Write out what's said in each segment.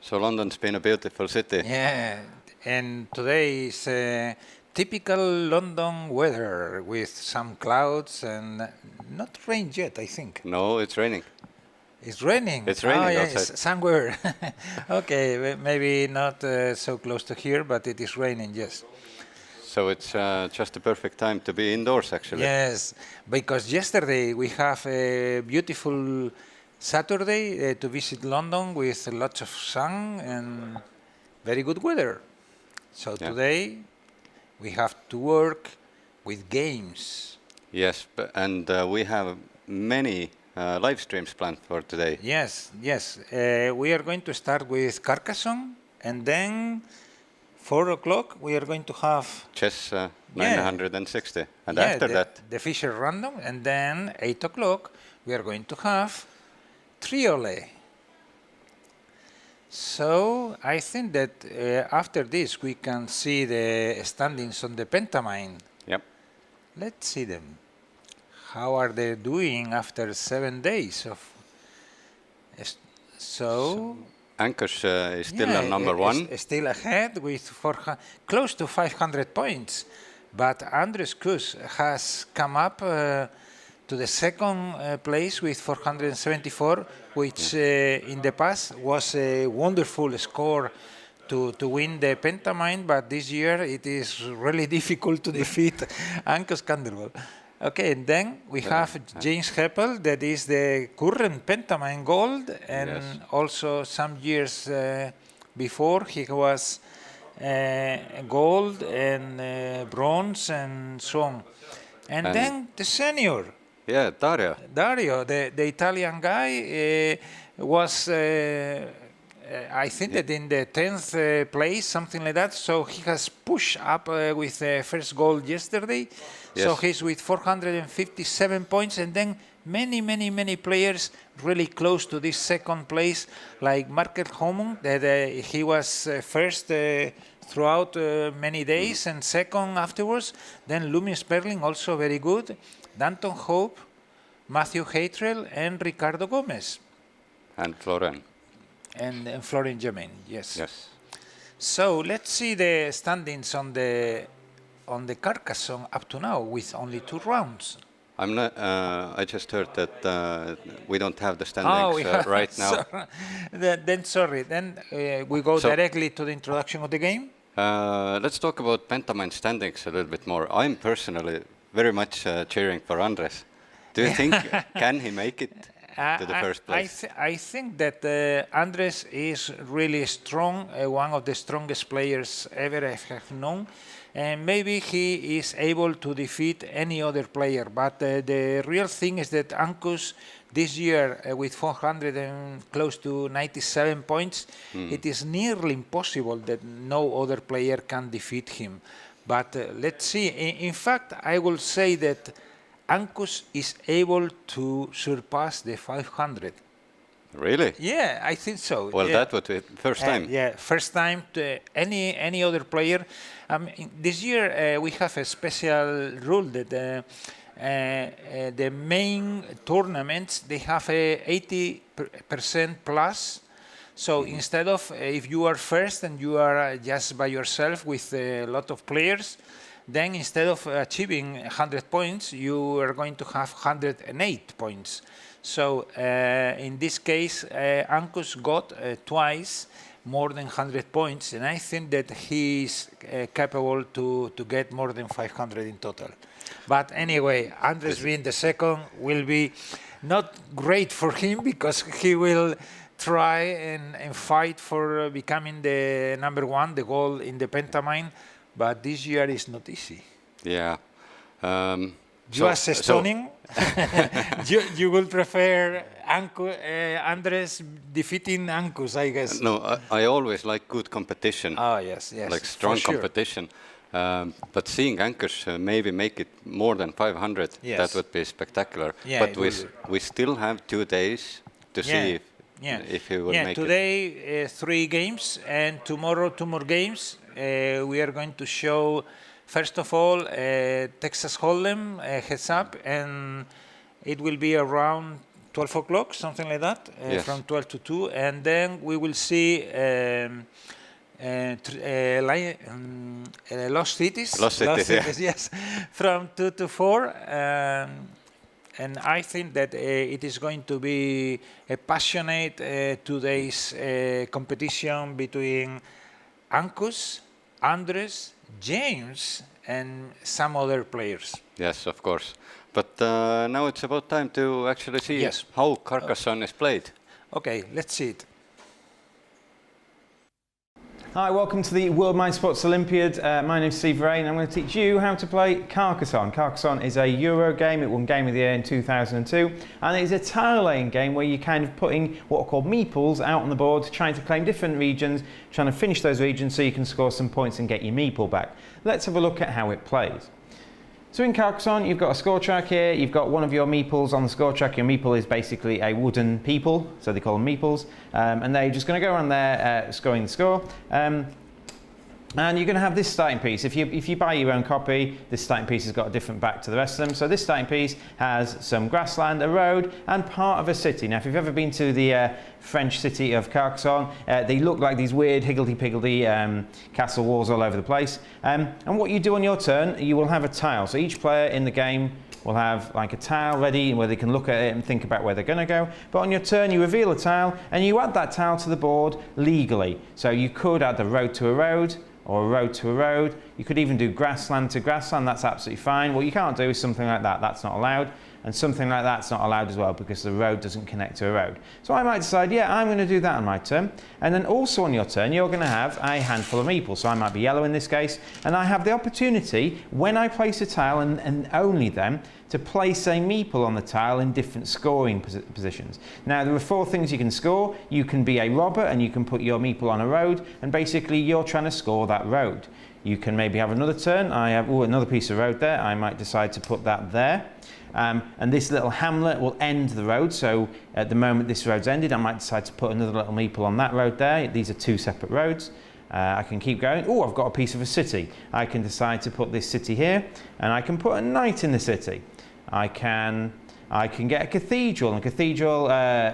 So London's been a beautiful city. Yeah, and today is typical London weather with some clouds and not rain yet, I think. No, it's raining. It's raining. It's raining yes, outside. somewhere. Okay, maybe not so close to here, but it is raining, yes. So it's just the perfect time to be indoors, actually. Yes, because yesterday we have a beautiful Saturday to visit London with lots of sun and very good weather. So Yeah. today we have to work with games. Yes, and we have many live streams planned for today. Yes. We are going to start with Carcassonne, and then 4 o'clock we are going to have Chess 960. And yeah, after that, the Fisher Random, and then 8 o'clock we are going to have Triole. So I think that after this we can see the standings on the Pentamind. yep. Let's see them. How are they doing after 7 days of? So Anchors is still on number one. Still ahead with close to 500 points. But Andres Kus has come up to the second place with 474, which in the past was a wonderful score to win the Pentamind, but this year it is really difficult to defeat Angus Canderwell. Okay, and then we have James Heppel, that is the current Pentamind gold, and also some years before he was gold and bronze and so on. And then the senior. Yeah, Dario. Dario, the Italian guy, was, I think that in the 10th place, something like that. So he has pushed up with the first goal yesterday. Yes. So he's with 457 points. And then many players really close to this second place, like Markel Homon, that he was first throughout many days and second afterwards. Then Lumi Sperling, also very good. Danton Hope, Matthew Haytrell, and Ricardo Gomez. And Florian. And Florian Germain, yes. Yes. So let's see the standings on the Carcassonne up to now with only 2 rounds. I'm not. I just heard that we don't have the standings right now. Sorry. Then we go directly to the introduction of the game. Let's talk about Pentamind standings a little bit more. I'm personally very much cheering for Andres. Do you think can he make it to the first place? I think that Andres is really strong, one of the strongest players ever I have known. And maybe he is able to defeat any other player. But the real thing is that Ankus this year with 400 and close to 97 points, it is nearly impossible that no other player can defeat him. But let's see. In fact, I will say that Ankus is able to surpass the 500. Really? Yeah, I think so. Well, that would be first time. First time to any other player. This year we have a special rule that the main tournaments, they have a 80% plus. So instead of if you are first and you are just by yourself with a lot of players, then instead of achieving 100 points, you are going to have 108 points. So in this case, Ankus got twice more than 100 points, and I think that he is capable to get more than 500 in total. But anyway, Andres being the second will be not great for him because he will try and fight for becoming the number one, the goal in the Pentamind, but this year is not easy. Yeah. You as Estonian, you will prefer Andres defeating Ankus, I guess. No, I always like good competition. Oh, yes. Like strong competition. But seeing Ankus maybe make it more than 500, that would be spectacular. Yeah, but we still have 2 days to see if he will make it. Today 3 games and tomorrow 2 more games. We are going to show, first of all, Texas Hold'em heads up, and it will be around 12 o'clock, something like that, Yes. from 12 to 2, and then we will see Lost Cities. Lost Cities, yeah. Yes, from 2 to 4. And I think that it is going to be a passionate 2 days competition between Ankus, Andres, James, and some other players. Yes, of course. But now it's about time to actually see Yes. how Carcassonne is played. Okay, let's see it. Hi, welcome to the World Mind Sports Olympiad. My name is Steve Ray and I'm going to teach you how to play Carcassonne. Carcassonne is a Euro game. It won Game of the Year in 2002, and it's a tile laying game where you're kind of putting what are called meeples out on the board, trying to claim different regions, trying to finish those regions so you can score some points and get your meeple back. Let's have a look at how it plays. So in Carcassonne, you've got a score track here, you've got one of your meeples on the score track. Your meeple is basically a wooden people, so they call them meeples, and they're just going to go around there scoring the score. And you're going to have this starting piece. If you buy your own copy, this starting piece has got a different back to the rest of them. So this starting piece has some grassland, a road, and part of a city. Now, if you've ever been to the French city of Carcassonne, they look like these weird higgledy-piggledy castle walls all over the place. And what you do on your turn, you will have a tile. So each player in the game will have like a tile ready where they can look at it and think about where they're going to go. But on your turn, you reveal a tile and you add that tile to the board legally. So you could add a road to a road, or a road to a road. You could even do grassland to grassland. That's absolutely fine. What you can't do is something like that. That's not allowed. And something like that's not allowed as well because the road doesn't connect to a road. So I might decide, yeah, I'm going to do that on my turn. And then also on your turn, you're going to have a handful of meeples. So I might be yellow in this case. And I have the opportunity, when I place a tile, and only then, to place a meeple on the tile in different scoring positions. Now, there are 4 things you can score. You can be a robber and you can put your meeple on a road. And basically, you're trying to score that road. You can maybe have another turn. I have another piece of road there. I might decide to put that there. And this little hamlet will end the road. So at the moment this road's ended, I might decide to put another little meeple on that road there. These are 2 separate roads. I can keep going. Oh, I've got a piece of a city. I can decide to put this city here, and I can put a knight in the city. I can get a cathedral, and a cathedral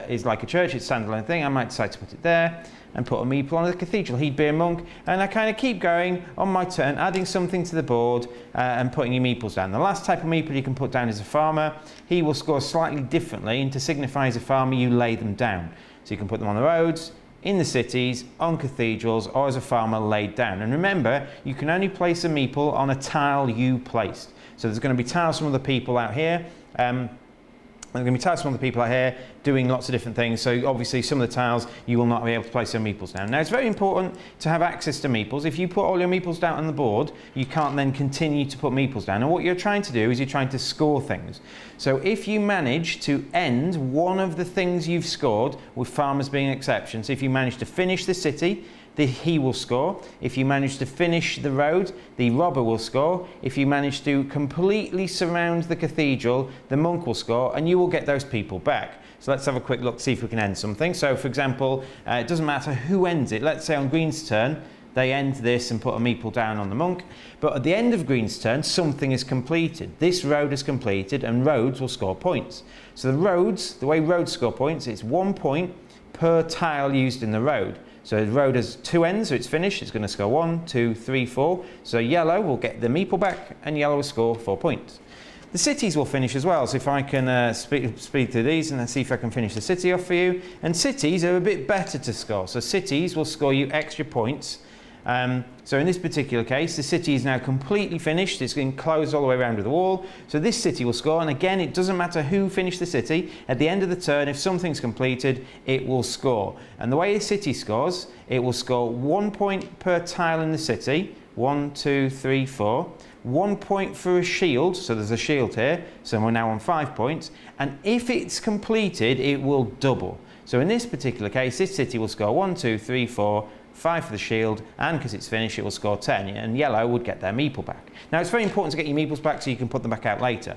is like a church. It's a standalone thing. I might decide to put it there and put a meeple on the cathedral. He'd be a monk, and I kind of keep going on my turn, adding something to the board and putting your meeples down. The last type of meeple you can put down is a farmer. He will score slightly differently, and to signify as a farmer, you lay them down. So you can put them on the roads, in the cities, on cathedrals, or as a farmer laid down. And remember, you can only place a meeple on a tile you placed. So there's going to be tiles from other people out here. There are going to be tiles from other people out here doing lots of different things. So obviously some of the tiles you will not be able to place your meeples down. Now it's very important to have access to meeples. If you put all your meeples down on the board, you can't then continue to put meeples down. And what you're trying to do is you're trying to score things. So if you manage to end one of the things you've scored, with farmers being an exception, so if you manage to finish the city, he will score. If you manage to finish the road, the robber will score. If you manage to completely surround the cathedral, the monk will score, and you will get those people back. So let's have a quick look to see if we can end something. So for example, it doesn't matter who ends it. Let's say on Green's turn, they end this and put a meeple down on the monk. But at the end of Green's turn, something is completed. This road is completed, and roads will score points. So the roads, the way roads score points, it's 1 point per tile used in the road. So the road has 2 ends, so it's finished. It's going to score 1, 2, 3, 4. So yellow will get the meeple back, and yellow will score 4 points. The cities will finish as well. So if I can speed through these and see if I can finish the city off for you. And cities are a bit better to score. So cities will score you extra points. So in this particular case, the city is now completely finished. It's enclosed all the way around with the wall. So this city will score. And again, it doesn't matter who finished the city. At the end of the turn, if something's completed, it will score. And the way a city scores, it will score 1 point per tile in the city. 1, 2, 3, 4. 1 point for a shield. So there's a shield here. So we're now on 5 points. And if it's completed, it will double. So in this particular case, this city will score 1, 2, 3, 4, 5 for the shield, and because it's finished, it will score 10, and yellow would get their meeple back. Now, it's very important to get your meeples back so you can put them back out later.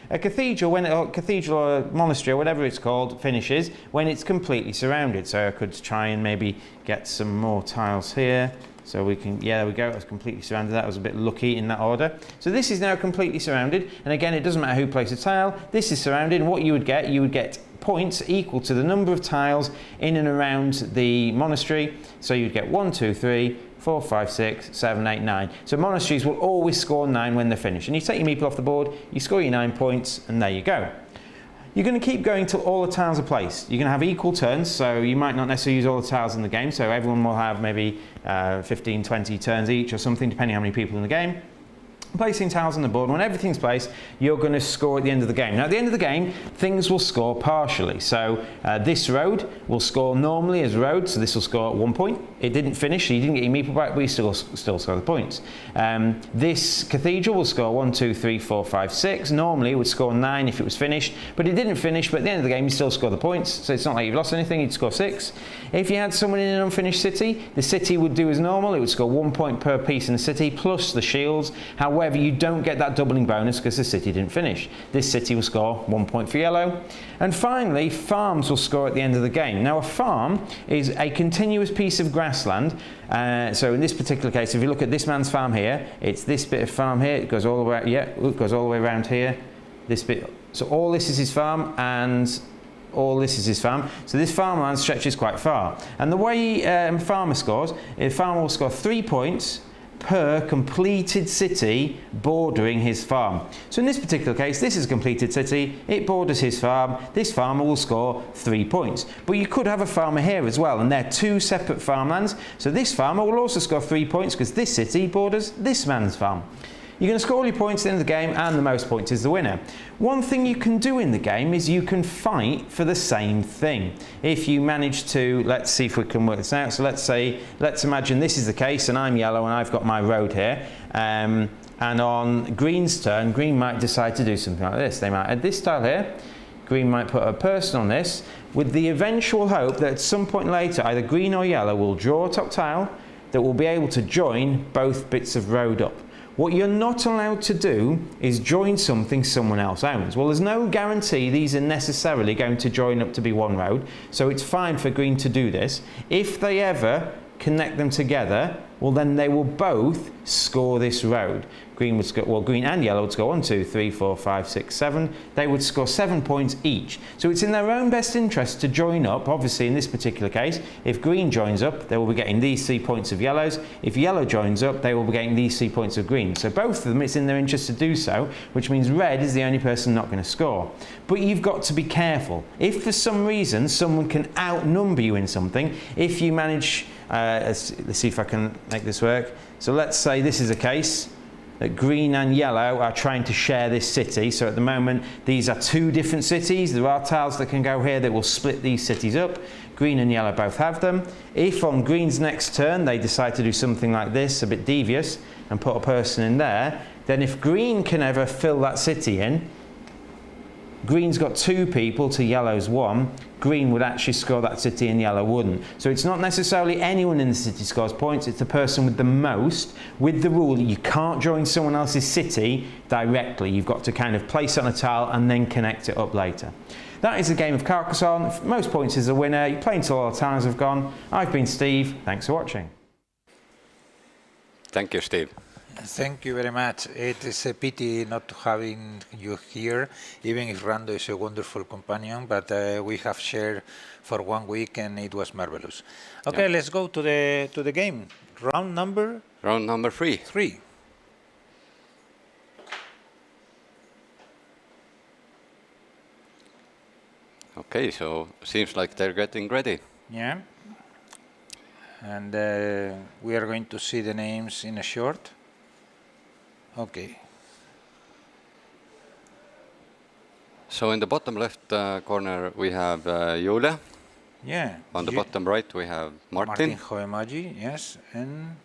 A cathedral, or a monastery, or whatever it's called, finishes when it's completely surrounded. So I could try and maybe get some more tiles here. So we can, yeah, there we go, it was completely surrounded. That was a bit lucky in that order. So this is now completely surrounded, and again, it doesn't matter who places a tile. This is surrounded, and what you would get points equal to the number of tiles in and around the monastery. So you'd get 1, 2, 3, 4, 5, 6, 7, 8, 9. So monasteries will always score 9 when they're finished. And you take your meeple off the board, you score your 9 points, and there you go. You're going to keep going till all the tiles are placed. You're going to have equal turns, so you might not necessarily use all the tiles in the game, so everyone will have maybe 15, 20 turns each or something, depending on how many people in the game. Placing tiles on the board, when everything's placed, you're going to score at the end of the game. Now at the end of the game, things will score partially. So this road will score normally as a road, so this will score at 1 point. It didn't finish, so you didn't get your meeple back, but you still score the points. This cathedral will score 1, 2, 3, 4, 5, 6. Normally it would score 9 if it was finished, but it didn't finish, but at the end of the game you still score the points, so it's not like you've lost anything, you'd score 6. If you had someone in an unfinished city, the city would do as normal, it would score 1 point per piece in the city, plus the shields. However, you don't get that doubling bonus because the city didn't finish. This city will score 1 point for yellow. And finally, farms will score at the end of the game. Now a farm is a continuous piece of grassland. So in this particular case, if you look at this man's farm here, it's this bit of farm here, it goes all the way, it goes all the way around here, this bit. So all this is his farm and all this is his farm. So this farmland stretches quite far. And the way farmer scores, a farmer will score 3 points per completed city bordering his farm. So in this particular case, this is a completed city, it borders his farm, this farmer will score 3 points. But you could have a farmer here as well, and they're 2 separate farmlands, so this farmer will also score 3 points because this city borders this man's farm. You're going to score all your points at the end of the game, and the most points is the winner. One thing you can do in the game is you can fight for the same thing. If you manage to, let's see if we can work this out. So let's imagine this is the case, and I'm yellow, and I've got my road here. And on green's turn, green might decide to do something like this. They might add this tile here. Green might put a person on this, with the eventual hope that at some point later, either green or yellow will draw a top tile that will be able to join both bits of road up. What you're not allowed to do is join something someone else owns. Well, there's no guarantee these are necessarily going to join up to be one road, so it's fine for green to do this. If they ever connect them together, well then they will both score this road. Green would score, well, green and yellow would score 1, 2, 3, 4, 5, 6, 7. They would score 7 points each. So it's in their own best interest to join up. Obviously, in this particular case, if green joins up, they will be getting these 3 points of yellows. If yellow joins up, they will be getting these 3 points of green. So both of them, it's in their interest to do so, which means red is the only person not going to score. But you've got to be careful. If for some reason someone can outnumber you in something, if you manage, let's see if I can make this work. So let's say this is a case that green and yellow are trying to share this city. So at the moment, these are 2 different cities. There are tiles that can go here that will split these cities up. Green and yellow both have them. If on green's next turn, they decide to do something like this, a bit devious, and put a person in there, then if green can ever fill that city in, green's got 2 people to yellow's 1, green would actually score that city and yellow wouldn't. So it's not necessarily anyone in the city scores points, it's the person with the most, with the rule that you can't join someone else's city directly. You've got to kind of place it on a tile and then connect it up later. That is the game of Carcassonne. Most points is the winner. You play until all the tiles have gone. I've been Steve. Thanks for watching. Thank you, Steve. Thank you very much. It is a pity not having you here, even if Rando is a wonderful companion, but we have shared for 1 week and it was marvelous. Okay, yeah. Let's go to the game. Round number 3. 3. Okay, so seems like they're getting ready. Yeah. And we are going to see the names in a short. Okay. So in the bottom left corner we have Julia. Yeah. On the bottom right we have Martin. Martin Hoemaji, yes. And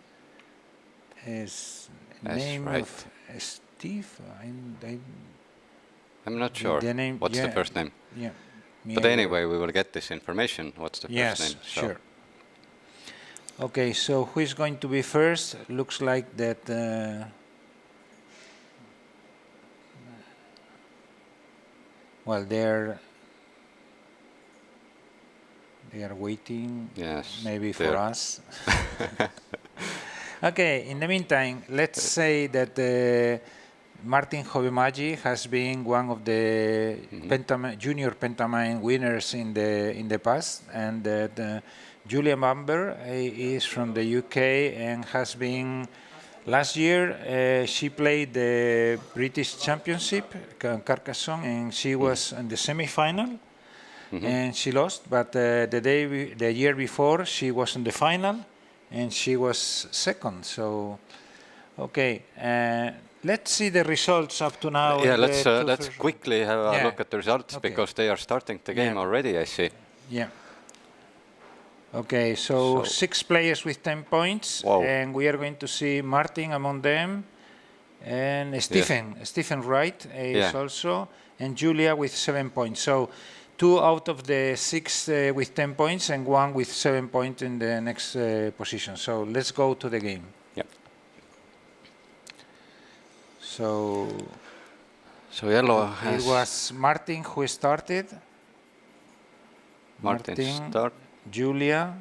his name right. of Steve, I'm not sure. The name, what's the first name? Yeah. But anyway, we will get this information. What's the first name? Yes, sure. Okay, so who is going to be first? Looks like that... well, they are waiting, yes, maybe for us. Okay, in the meantime, let's say that Martin Hovemagi has been one of the junior Pentamind winners in the past, and Julia Bamber is from the UK and has been. Last year, she played the British Championship, Carcassonne, and she was in the semi-final, and she lost. But the year before, she was in the final, and she was second. So, okay, let's see the results up to now. Yeah, let's quickly have a look at the results, because they are starting the game already, I see. Yeah. Okay, so 6 players with 10 points, and we are going to see Martin among them, and Stephen Wright is also, and Julia with 7 points. So 2 out of the 6 with 10 points, and 1 with 7 points in the next position. So let's go to the game. Yep. So yellow has... It was Martin who started. Martin start. Julia.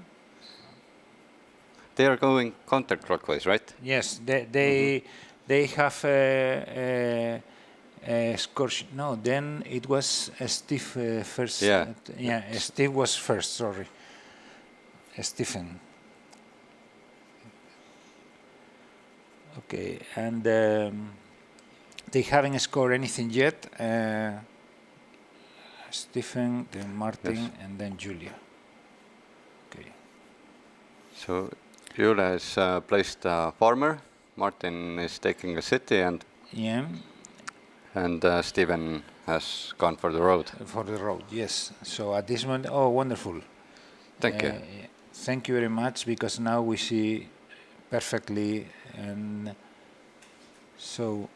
They are going counterclockwise, right? Yes, they have a score. No, then it was Steve first. Yeah. Steve was first. Sorry, Stephen. Okay, and they haven't scored anything yet. Stephen, then Martin, and then Julia. So Julia has placed a farmer, Martin is taking a city, and Stephen has gone for the road. For the road, yes. So at this moment, oh, wonderful. Thank you. Thank you very much, because now we see perfectly, and so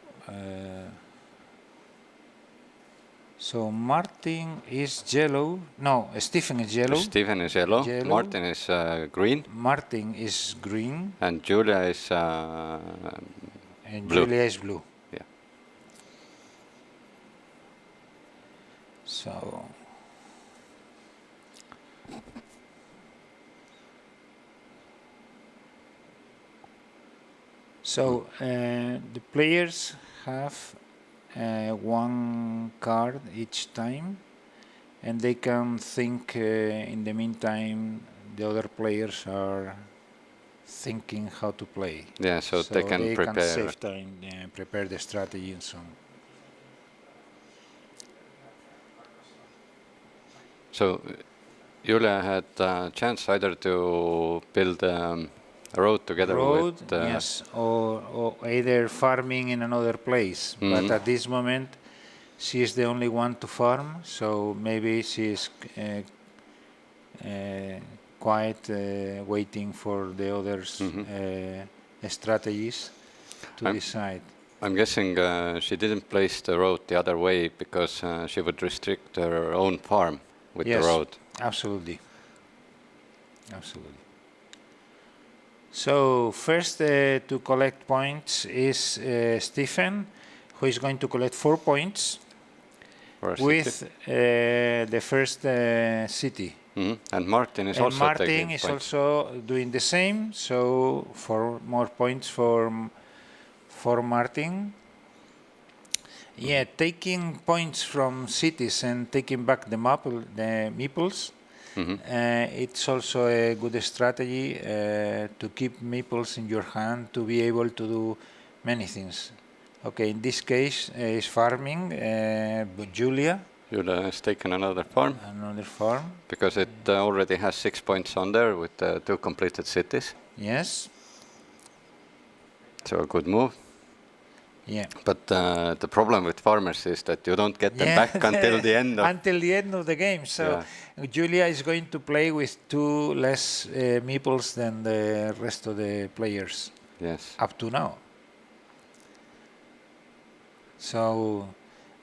so Martin is yellow. No, Stephen is yellow. Stephen is yellow. Martin is green. Martin is green. And Julia is blue. Julia is blue. Yeah. So the players have 1 card each time, and they can think in the meantime the other players are thinking how to play. Yeah, so they can prepare. Save time, prepare the strategy and so on. So Julia had a chance either to build a road together with... yes, or either farming in another place. But at this moment, she is the only one to farm, so maybe she is quite waiting for the others' strategies to decide. I'm guessing she didn't place the road the other way because she would restrict her own farm with the road. Absolutely. Absolutely. So first to collect points is Stephen, who is going to collect 4 points with the first city. And Martin is also taking points. Also doing the same, so 4 more points for Martin. Yeah, taking points from cities and taking back the meeples. It's also a good strategy to keep meeples in your hand to be able to do many things. Okay, in this case is farming, but Julia has taken another farm. Because it already has 6 points on there with 2 completed cities. Yes. So a good move. Yeah. But the problem with farmers is that you don't get them back until the end of the game. So Julia is going to play with 2 less meeples than the rest of the players. Yes. Up to now. So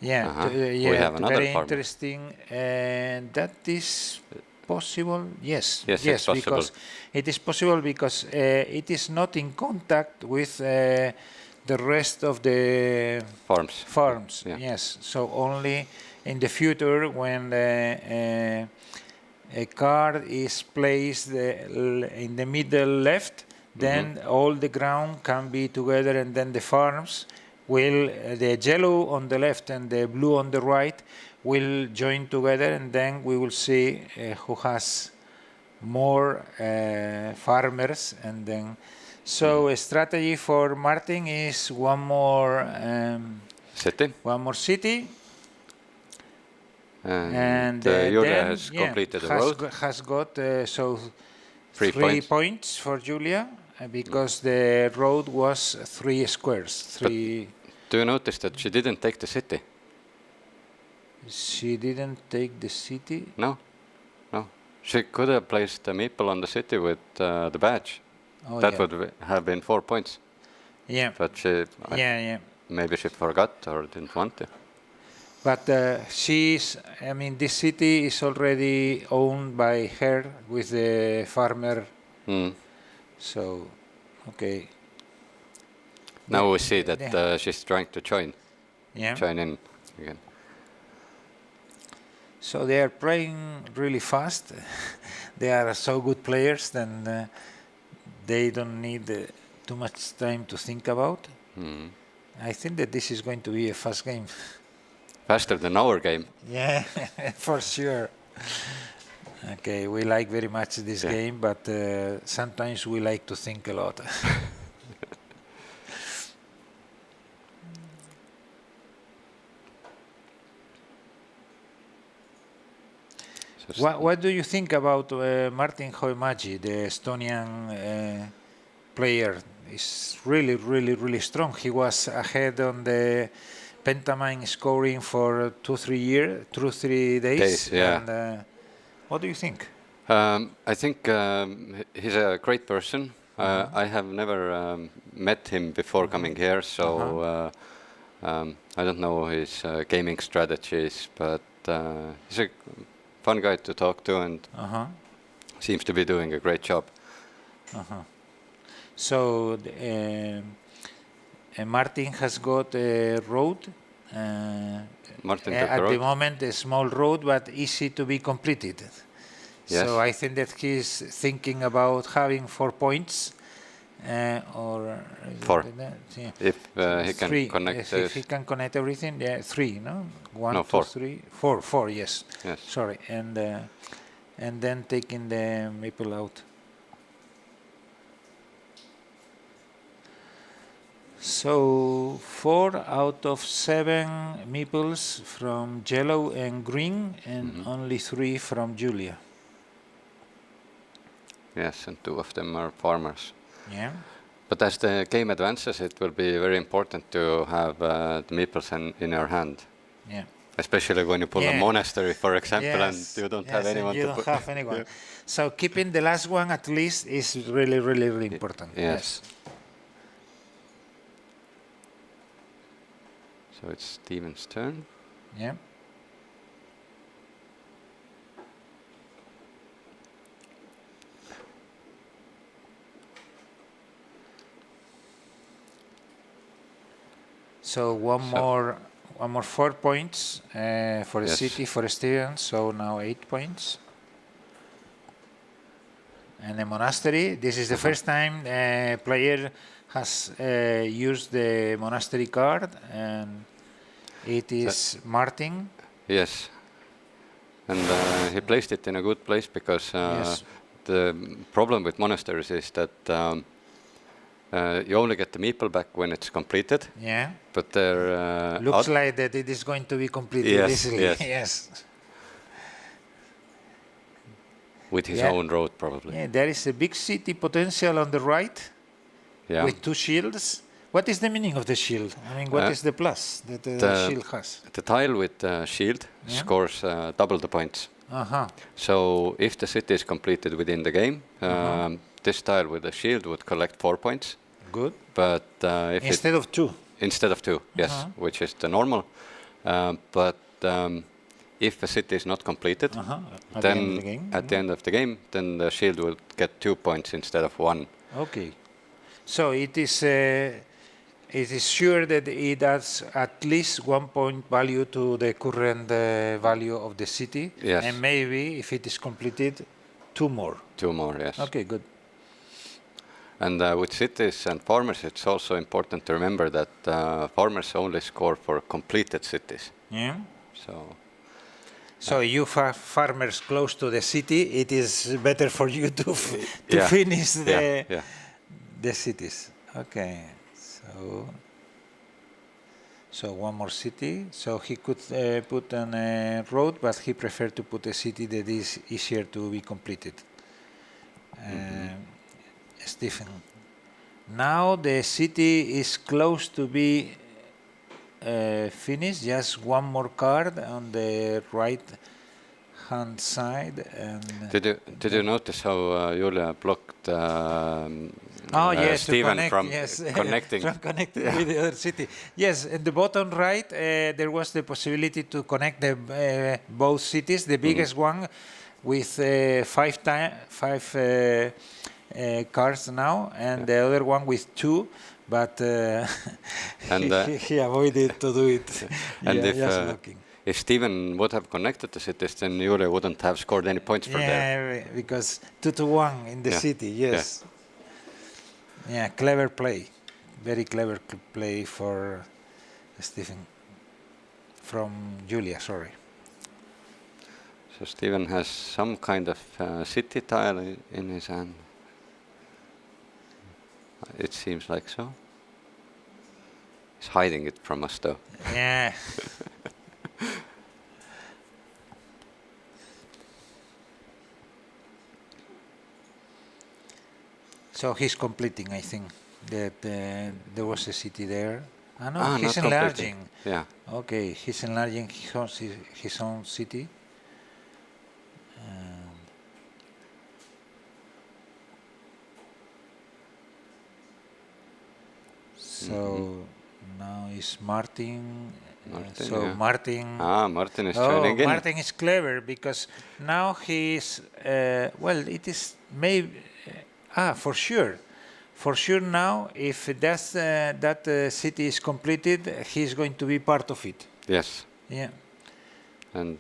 we have another very farmer. Interesting, and that is possible. Yes, it's possible. Because it is possible because it is not in contact with the rest of the farms. Yeah. Yes, so only in the future when a card is placed in the middle left, then all the ground can be together, and then the farms will the yellow on the left and the blue on the right will join together, and then we will see who has more farmers, and then so a strategy for Martin is one more city, and Julia has completed the road. Has got so 3 points for Julia because the road was 3 squares. Do you notice that she didn't take the city? She didn't take the city? No. She could have placed the meeple on the city with the badge. Oh, that would have been 4 points. Yeah. But she maybe she forgot or didn't want to. But this city is already owned by her with the farmer. So, okay. Now we see that she's trying to join in again. So they are playing really fast. They are so good players, then they don't need too much time to think about. I think that this is going to be a fast game. Faster than our game. Yeah, for sure. Okay, we like very much this game, but sometimes we like to think a lot. What do you think about Martin Hoimägi, the Estonian player? He's really, really, really strong. He was ahead on the Pentamind scoring for 2-3 days. And, what do you think? I think he's a great person. I have never met him before coming here, so I don't know his gaming strategies, but he's a fun guy to talk to, and seems to be doing a great job. So Martin has got a road. At the moment, a small road, but easy to be completed. Yes. So I think that he's thinking about having 4 points, or 4. If he can 3. connect. If he can connect everything, 3. No, 1, no, 2, 4. 3, 4. Yes. Sorry, and then taking the maple out. So 4 out of 7 meeples from yellow and green, and only 3 from Julia. Yes, and 2 of them are farmers. Yeah. But as the game advances, it will be very important to have the meeples in your hand. Yeah. Especially when you pull a monastery, for example, and you don't have anyone you don't have anyone. So keeping the last one at least is really, really, really important. Yes. So it's Steven's turn. Yeah. So one more 4 points for the city for Steven. So now 8 points. And the monastery. This is the first time a player has used the monastery card, and it is Martin. Yes, and he placed it in a good place because the problem with monasteries is that you only get the meeple back when it's completed. Yeah. But there looks like that it is going to be completed easily. Yes. With his own road, probably. Yeah, there is a big city potential on the right. Yeah. With 2 shields. What is the meaning of the shield? I mean, what is the plus that the shield has? The tile with the shield scores double the points. So if the city is completed within the game, this tile with the shield would collect 4 points. Good. But if instead of 2. Instead of 2, yes, which is the normal. But if a city is not completed, then at the end of the game, then the shield will get 2 points instead of 1. Okay. So it is sure that it adds at least 1 point value to the current value of the city. Yes. And maybe if it is completed, 2 more. 2 more, yes. Okay, good. And with cities and farmers, it's also important to remember that farmers only score for completed cities. Yeah. So So you have farmers close to the city. It is better for you to yeah. finish the yeah. the cities. Okay. So one more city. So he could put on a road, but he preferred to put a city that is easier to be completed. Stephen. Now the city is close to be finished. Just one more card on the right hand side. And Did you notice how Julia blocked yes, Stephen to connect, from yes, connecting? from connecting with the other city. Yes, in the bottom right, there was the possibility to connect the both cities. The biggest one with five cards now, and the other one with 2. But And, he avoided to do it. And just looking. if Stephen would have connected the cities, then Julia wouldn't have scored any points for there. Yeah, because 2-1 in the city. Yes. Yeah, clever play, very clever play for Stephen from Julia. Sorry. So Stephen has some kind of city tile in his hand. It seems like so. He's hiding it from us, though. Yeah. So he's completing, I think, that there was a city there. No, he's not enlarging. completing. Yeah. Okay, he's enlarging his own city. So now is Martin. Martin. Martin is joining in. Martin is clever because now he's it is maybe for sure. For sure now, if that city is completed, he's going to be part of it. Yes. Yeah. And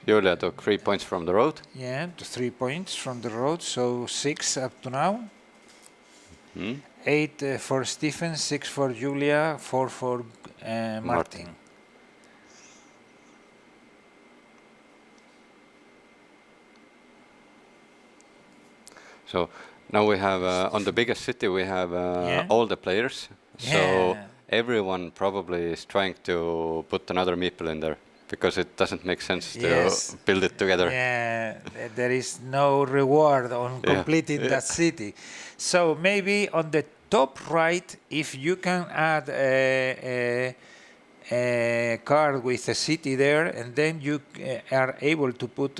Julia took 3 points from the road. Yeah, 3 points from the road, so 6 up to now. 8 for Stephen, 6 for Julia, 4 for Martin. So now we have, on the biggest city, we have all the players. So everyone probably is trying to put another meeple in there because it doesn't make sense to build it together. Yeah, there is no reward on completing that city. So maybe on the top right, if you can add a card with a city there, and then you are able to put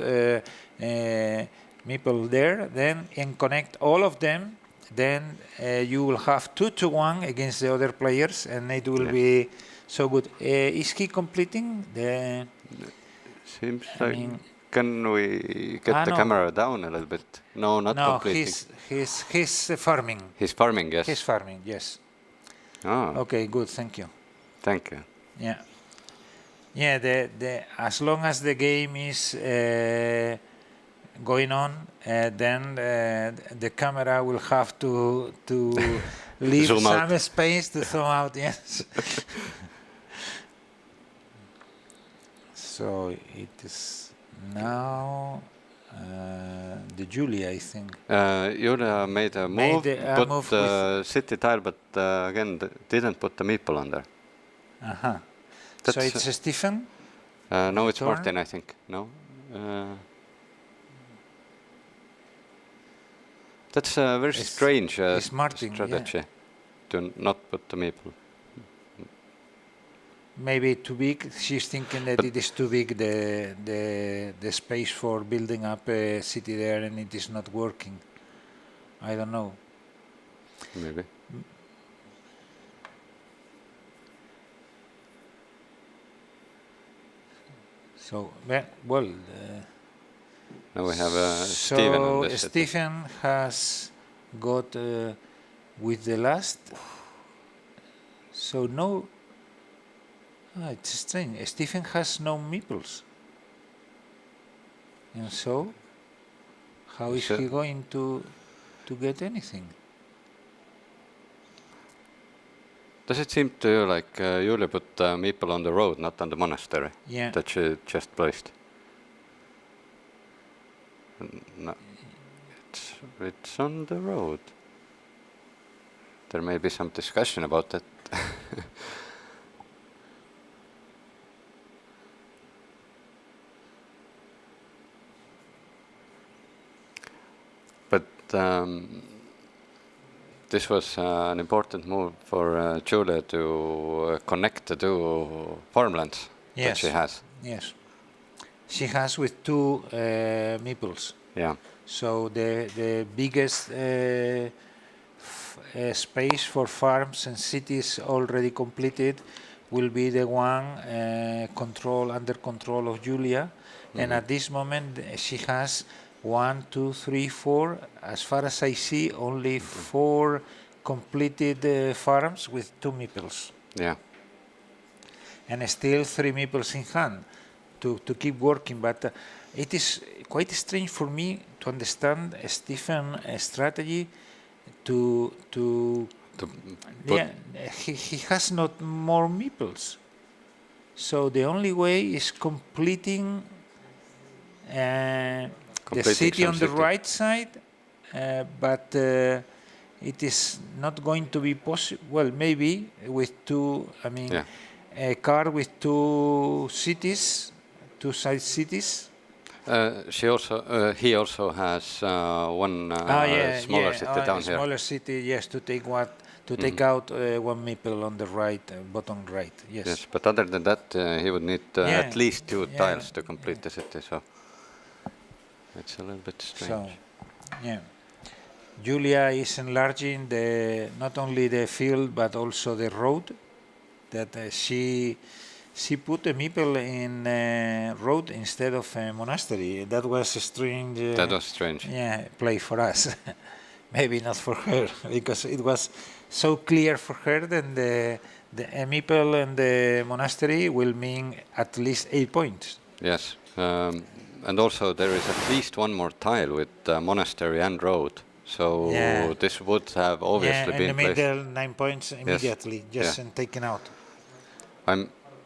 meeple there, then and connect all of them, then you will have 2-1 against the other players, and it will be so good. Is he completing the? Seems like. Can we get the camera down a little bit? No, not completing. He's farming. He's farming, yes. He's farming, yes. Oh. Okay, good. Thank you. Thank you. Yeah. Yeah. The as long as the game is going on, then the camera will have to leave some space to throw out. Yes. So it is now the Julia, I think. Julia made a move, put the city tile, but again didn't put the meeple on there. So it's Stephen? No, it's Martin, I think. No. That's a very strange strategy to not put the meeple. Maybe too big. She's thinking that it is too big, the space for building up a city there, and it is not working. I don't know. Maybe. So, well. Now we have Stephen on this. So Stephen has got with the last. So no. It's strange. Stephen has no meeples. And so, how is he going to get anything? Does it seem to you like Julia put meeple on the road, not on the monastery? Yeah. That she just placed? No. It's on the road. There may be some discussion about that. But this was an important move for Julia to connect the two farmlands that she has. Yes. She has with two meeples. Yeah. So the biggest space for farms and cities already completed will be the one under control of Julia. And at this moment she has 1, 2, 3, 4. As far as I see, only 4 completed farms with 2 meeples. Yeah. And still 3 meeples in hand to keep working. But it is quite strange for me to understand Stephen's strategy he has not more meeples. So the only way is completing the city on the right side, but it is not going to be possible. Well, maybe with two, a car with 2 cities, 2 side cities. He also has one smaller city down here. Smaller city, yes, to take out 1 meeple on the right, bottom right, yes. Yes, but other than that, he would need at least 2 tiles to complete the city, so it's a little bit strange. So, yeah, Julia is enlarging not only the field but also the road. That she put a meeple in road instead of a monastery. That was a strange. That was strange. Yeah, play for us. Maybe not for her, because it was so clear for her that the meeple and the monastery will mean at least 8 points. Yes, and also there is at least 1 more tile with monastery and road. So this would have obviously been placed. In the middle, 9 points immediately, and taken out.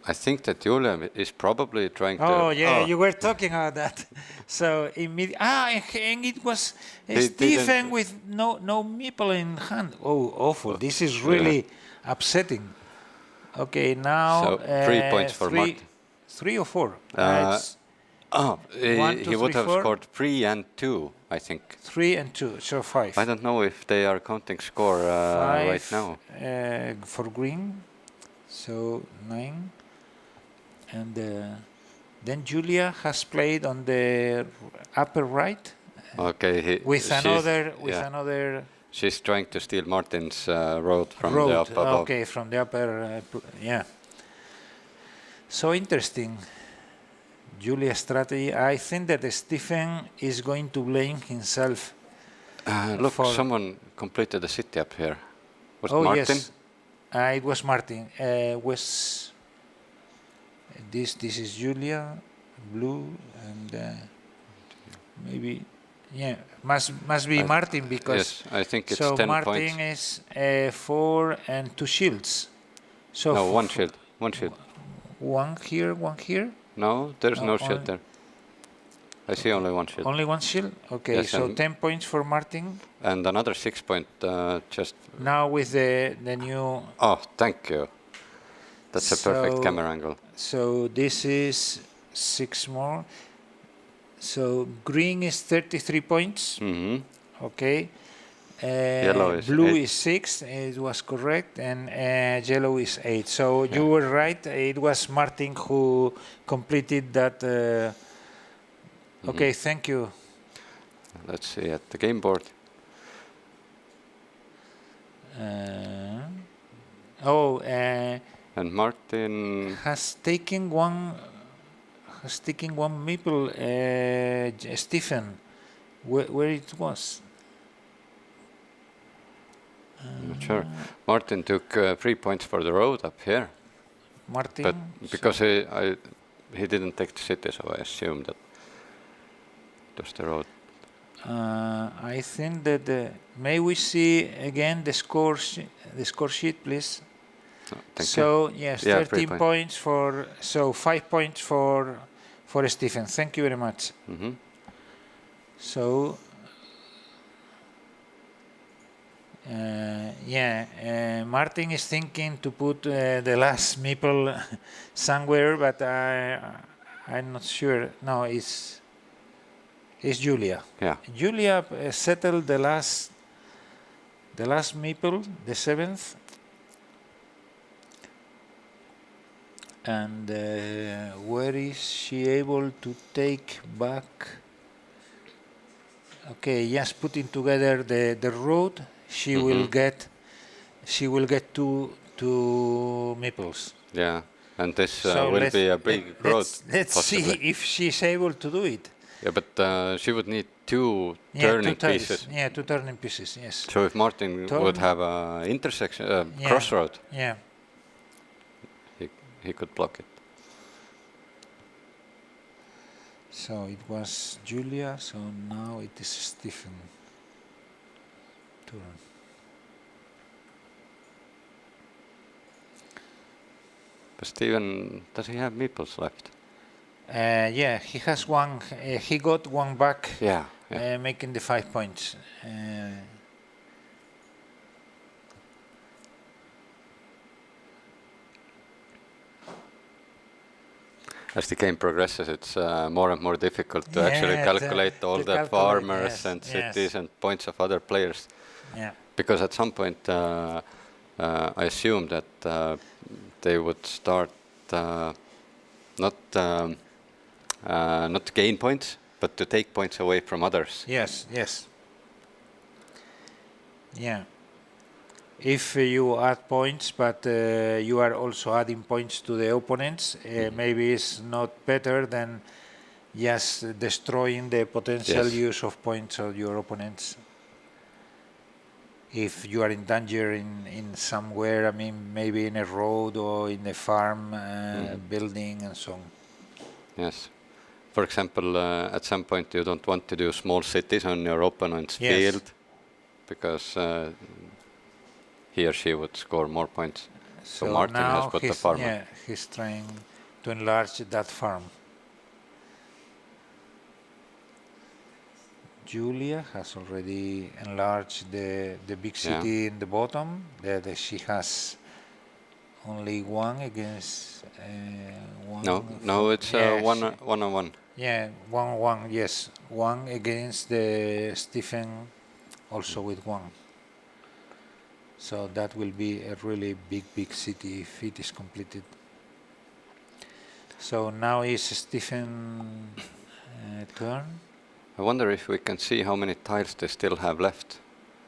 I think that Julia is probably trying to. Oh yeah, you were talking about that. So and it was Stephen with no meeple in hand. Oh, awful! This is really upsetting. Okay, now so 3 points for Martin. 3 or 4. He would have scored 3 and 2, I think. 3 and 2, so 5. I don't know if they are counting score right now. For green, so 9. And then Julia has played on the upper right. Okay, another. She's trying to steal Martin's road from the upper above. Okay, from the upper. So interesting. Julia's strategy. I think that Stephen is going to blame himself. Look, someone completed the city up here. Was it Martin? Yes, it was Martin. This is Julia, blue, and maybe must be Martin, because yes, I think it's 10 Martin points. Is 4 and 2 shields. So no, 1 shield. 1 shield. 1 here, 1 here. No, there's no shield there. I see only 1 shield. Only 1 shield? Okay, yes, so 10 points for Martin. And another 6 point just. Now with the new. Oh, thank you. That's a perfect camera angle. So this is 6 more. So green is 33 points. Mm-hmm. Okay. Yellow is blue 8. is 6. It was correct, and yellow is 8. So you were right. It was Martin who completed that. Okay, thank you. Let's see at the game board. And Martin has taken one meeple. Stephen, where it was? I'm not sure. Martin took 3 points for the road up here. Martin, but because he didn't take the city, so I assume that it was the road. I think that may we see again the score sheet, please? Thank you. So yes, Yeah, 13 3 points for, so 5 points for Stephen. Thank you very much. Mm-hmm. So Martin is thinking to put the last meeple somewhere, but I'm not sure. No, it's Julia. Yeah. Julia settled the last meeple, the 7th. And where is she able to take back? Okay, just putting together the road, she will get two meeples. Yeah, and this So will be a big road. let's see possibly. if she's able to do it. Yeah, but she would need 2 Yeah, turning 2 tiles. pieces. Yeah, 2 turning pieces. Yes. So if Martin would have a intersection, crossroad, Yeah. he could block it. So it was Julia. So now it is Stephen. Turn. But Steven, does he have meeples left? Yeah, he has one. He got one back. Yeah. Making the 5 points. As the game progresses, it's more and more difficult to actually calculate all the farmers and cities and points of other players. Yeah. Because at some point, I assume that they would start not to gain points, but to take points away from others. Yes. Yeah. If you add points, but you are also adding points to the opponents, maybe it's not better than just destroying the potential use of points of your opponents. If you are in danger in somewhere, I mean, maybe in a road or in a farm building and so on. Yes. For example, at some point you don't want to do small cities on your opponent's field because he or she would score more points. So Martin has put the farmer. Yeah, he's trying to enlarge that farm. Julia has already enlarged the big city in the bottom. She has only one against one. No, it's 1-on-1. Yeah, 1-1. Yes, one against the Stephen, also with one. So that will be a really big city if it is completed. So now is Stephen turn. I wonder if we can see how many tiles they still have left.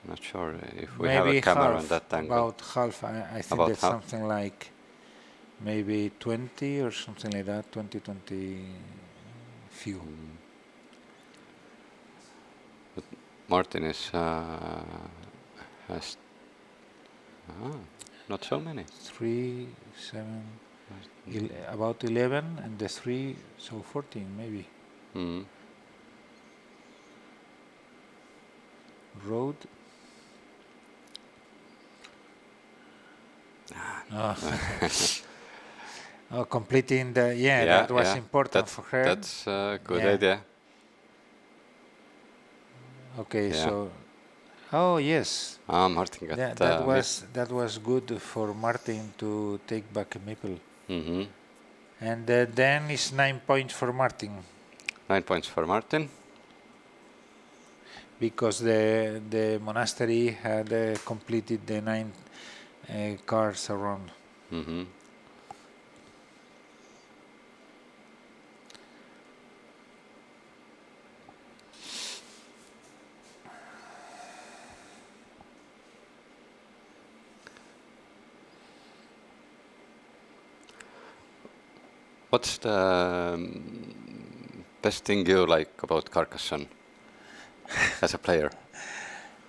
I'm not sure if we Maybe have a camera half, on that angle. About half. I think About that's half? something like maybe 20 or something like that. 20 few. But Martin is has not so many. 3, 7, about 11, and the 3, so 14 maybe. Road. Completing the that was important for her. That's a good idea. Okay, so yes. Martin got that was good for Martin to take back a meeple. And then it's 9 points for Martin. 9 points for Martin. Because the monastery had completed the 9 cars around. What's the best thing you like about Carcassonne as a player?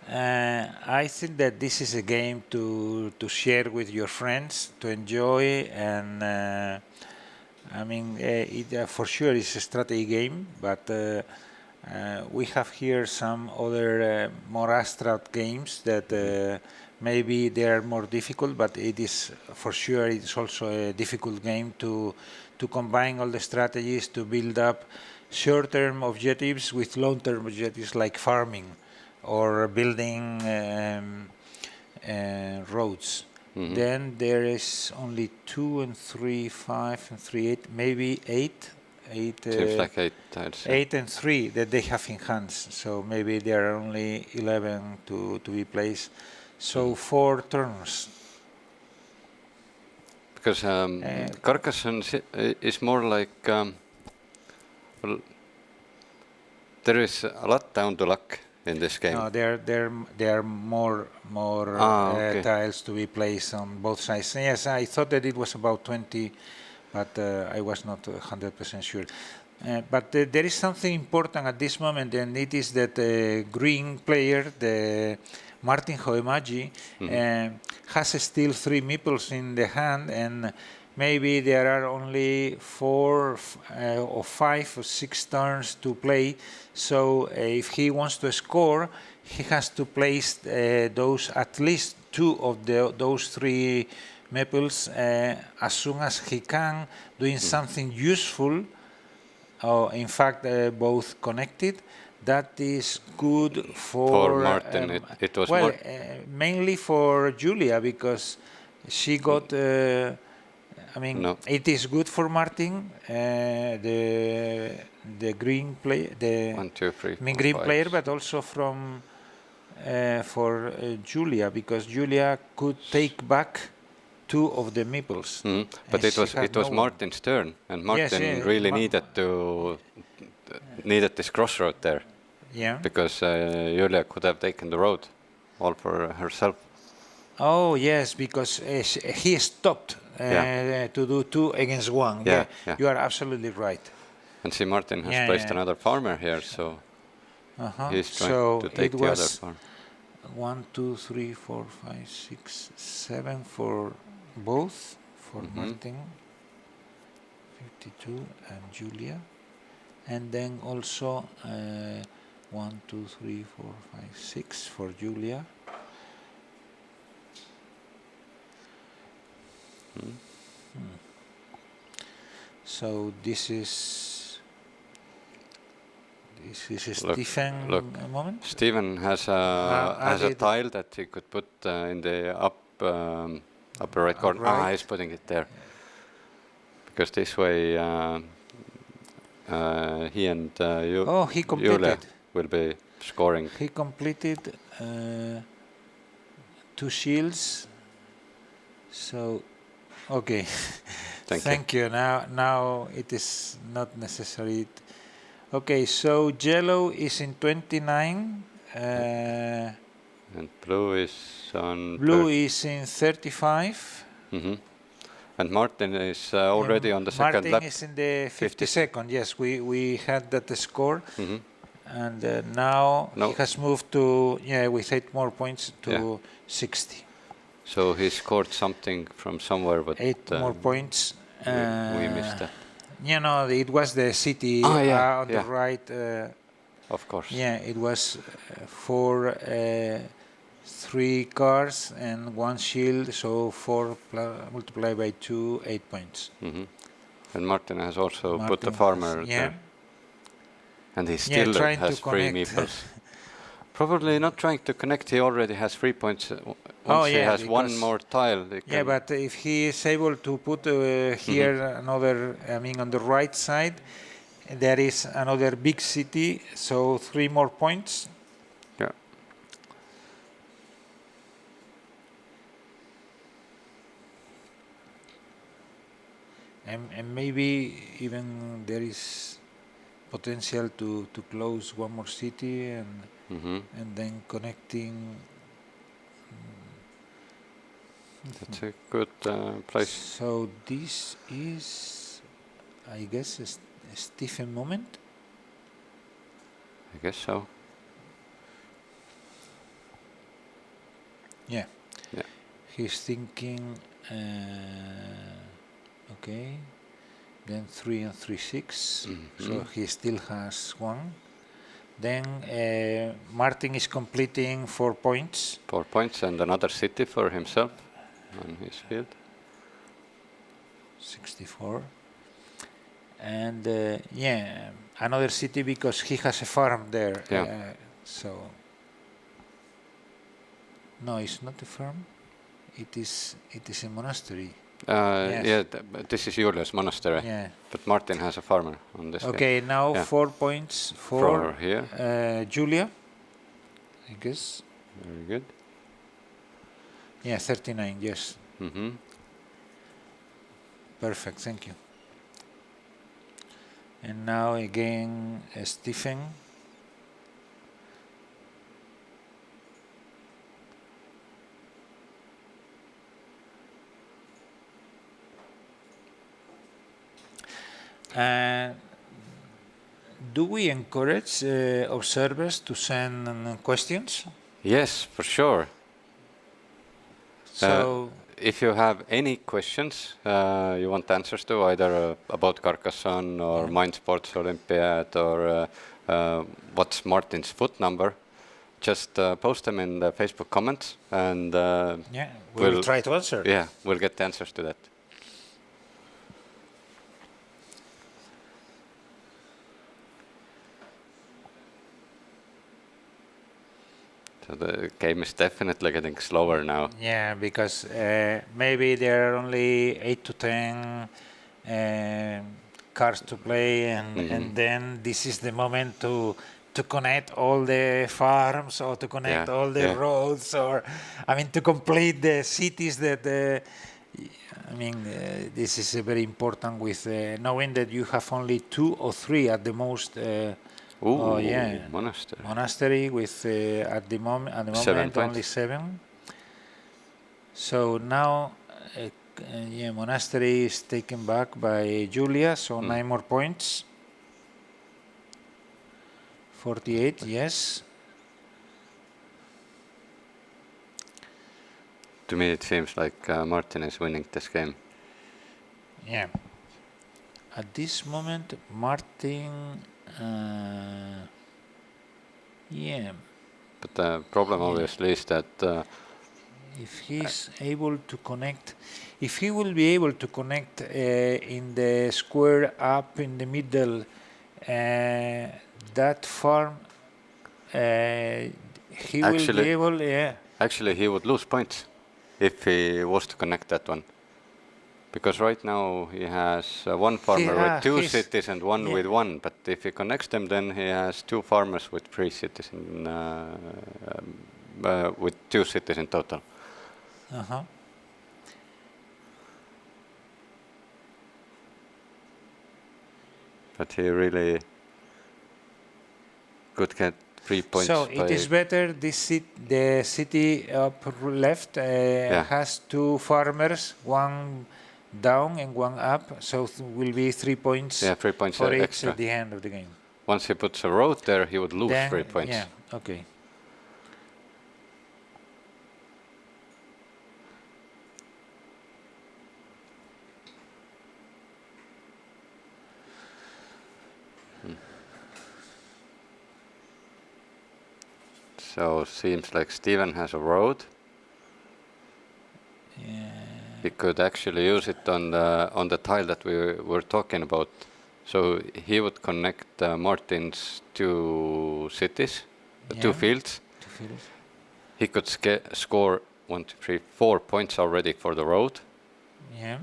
I think that this is a game to share with your friends, to enjoy, and I mean, it for sure is a strategy game, but We have here some other more abstract games that maybe they are more difficult, but it is for sure it's also a difficult game to combine all the strategies to build up short-term objectives with long-term objectives like farming or building roads. Then there is only 2 and 3, 5 and 3, 8, maybe 8. Seems like 8, I'd say. 8 and 3 that they have in hands. So maybe there are only 11 to be placed. So 4 turns. Because Carcassonne is more like, well, there is a lot down to luck in this game. No, there are more okay. tiles to be placed on both sides. Yes, I thought that it was about 20, but I was not 100% sure. But there is something important at this moment, and it is that the green player, the Martin Hoemagi, has still 3 meeples in the hand, and maybe there are only 4 or 5 or 6 turns to play. So if he wants to score, he has to place those at least 2 of those 3 meeples as soon as he can, doing something useful. In fact, both connected. That is good for Martin. It was well, mainly for Julia, because she got. I mean, No. it is good for Martin, the green play, the 1, 2, 3, I mean, 4, green 5. player, but also from for Julia, because Julia could take back 2 of the meeples. But it was Martin's turn, and Martin really needed this crossroad there. Yeah. Because Julia could have taken the road all for herself. Oh yes, because he stopped to do 2 against 1. Yeah, You are absolutely right. And see, Martin has placed another farmer here, so he's trying to take the other farm. 1, 2, 3, 4, 5, 6, 7 for both, for Martin, 52, and Julia. And then also 1, 2, 3, 4, 5, 6 for Julia. So this is Stephen moment. Stephen has a tile that he could put in the upper right corner. Right. He's putting it there. Because this way he and he completed. Julia will be scoring. He completed 2 shields. So, okay. Thank you. Now it is not necessary. Okay, so yellow is in 29. And blue is on. Blue is in 35. And Martin is already on the second lap. Martin is in the 52nd. Yes, we had that score. And now he has moved to, with 8 more points to 60. So he scored something from somewhere, but 8 more points. We missed that. You know, it was the city on the right. Of course. Yeah, it was 3 cars and 1 shield, so 4 multiplied by 2, 8 points. And Martin has also put the farmer there. And he still has 3 meeples. Probably not trying to connect, he already has 3 points. Once he has 1 more tile. Yeah, but if he is able to put here another, on the right side, there is another big city, so 3 more points. Yeah. And maybe even there is potential to close 1 more city and then connecting. That's a good place. So this is, I guess, a Stephen moment. I guess so. Yeah. He's thinking. Okay. Then 3 and 3, 6. So he still has 1. Then Martin is completing 4 points. 4 points and another city for himself on his field. 64. And yeah, another city because he has a farm there. Yeah. So no, it's not a farm. It is a monastery. Yes. Yeah, this is Julia's monastery. Yeah. But Martin has a farmer on this. Okay, field. now Yeah. 4 points for here. Julia, I guess. Very good. Yeah, 39. Yes. Mm-hmm. Perfect. Thank you. And now again, Stephen. Do we encourage observers to send questions? Yes, for sure. So if you have any questions you want answers to, either about Carcassonne or Mind Sports Olympiad or what's Martin's foot number, just post them in the Facebook comments and yeah, we'll try to answer. Yeah, we'll get the answers to that. So the game is definitely getting slower now. Yeah, because maybe there are only 8 to 10 cards to play, and then this is the moment to connect all the farms or to connect all the roads, or I mean to complete the cities that. I mean, this is very important with knowing that you have only 2 or 3 at the most. Oh yeah, monastery. Monastery with at the moment 7 points. only 7. So now, yeah, monastery is taken back by Julia. So 9 more points. 48, yes. To me, it seems like Martin is winning this game. Yeah. At this moment, Martin. Yeah. But the problem obviously is that if he's able to connect, if he will be able to connect in the square up in the middle, that farm, he will be able, Actually, he would lose points if he was to connect that one. Because right now he has one farmer with 2 cities and one with 1. But if he connects them, then he has 2 farmers with 3 cities in, with 2 cities in total. But he really could get 3 points. So it is better. The city up left has 2 farmers, 1 down and 1 up, so it will be 3 points. Yeah, 3 points for each extra. at the end of the game. Once he puts a road there, he would lose Then, 3 points. Yeah. Okay. So seems like Steven has a road. Yeah. He could actually use it on the tile that we were talking about. So he would connect Martin's 2 cities, 2 fields. 2 fields. He could score 1, 2, 3, 4 points already for the road. Yeah.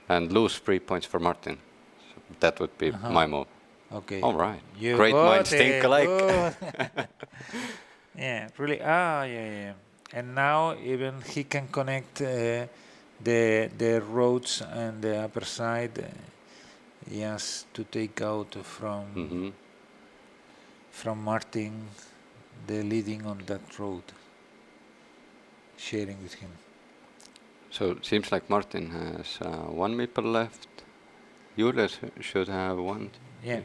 And lose 3 points for Martin. So that would be my move. Okay. All right. You Great minds think alike. Yeah, really. Yeah. And now even he can connect the roads and the upper side. He has to take out from Martin the leading on that road, sharing with him. So it seems like Martin has 1 meeple left. Julia should have 1. Yeah.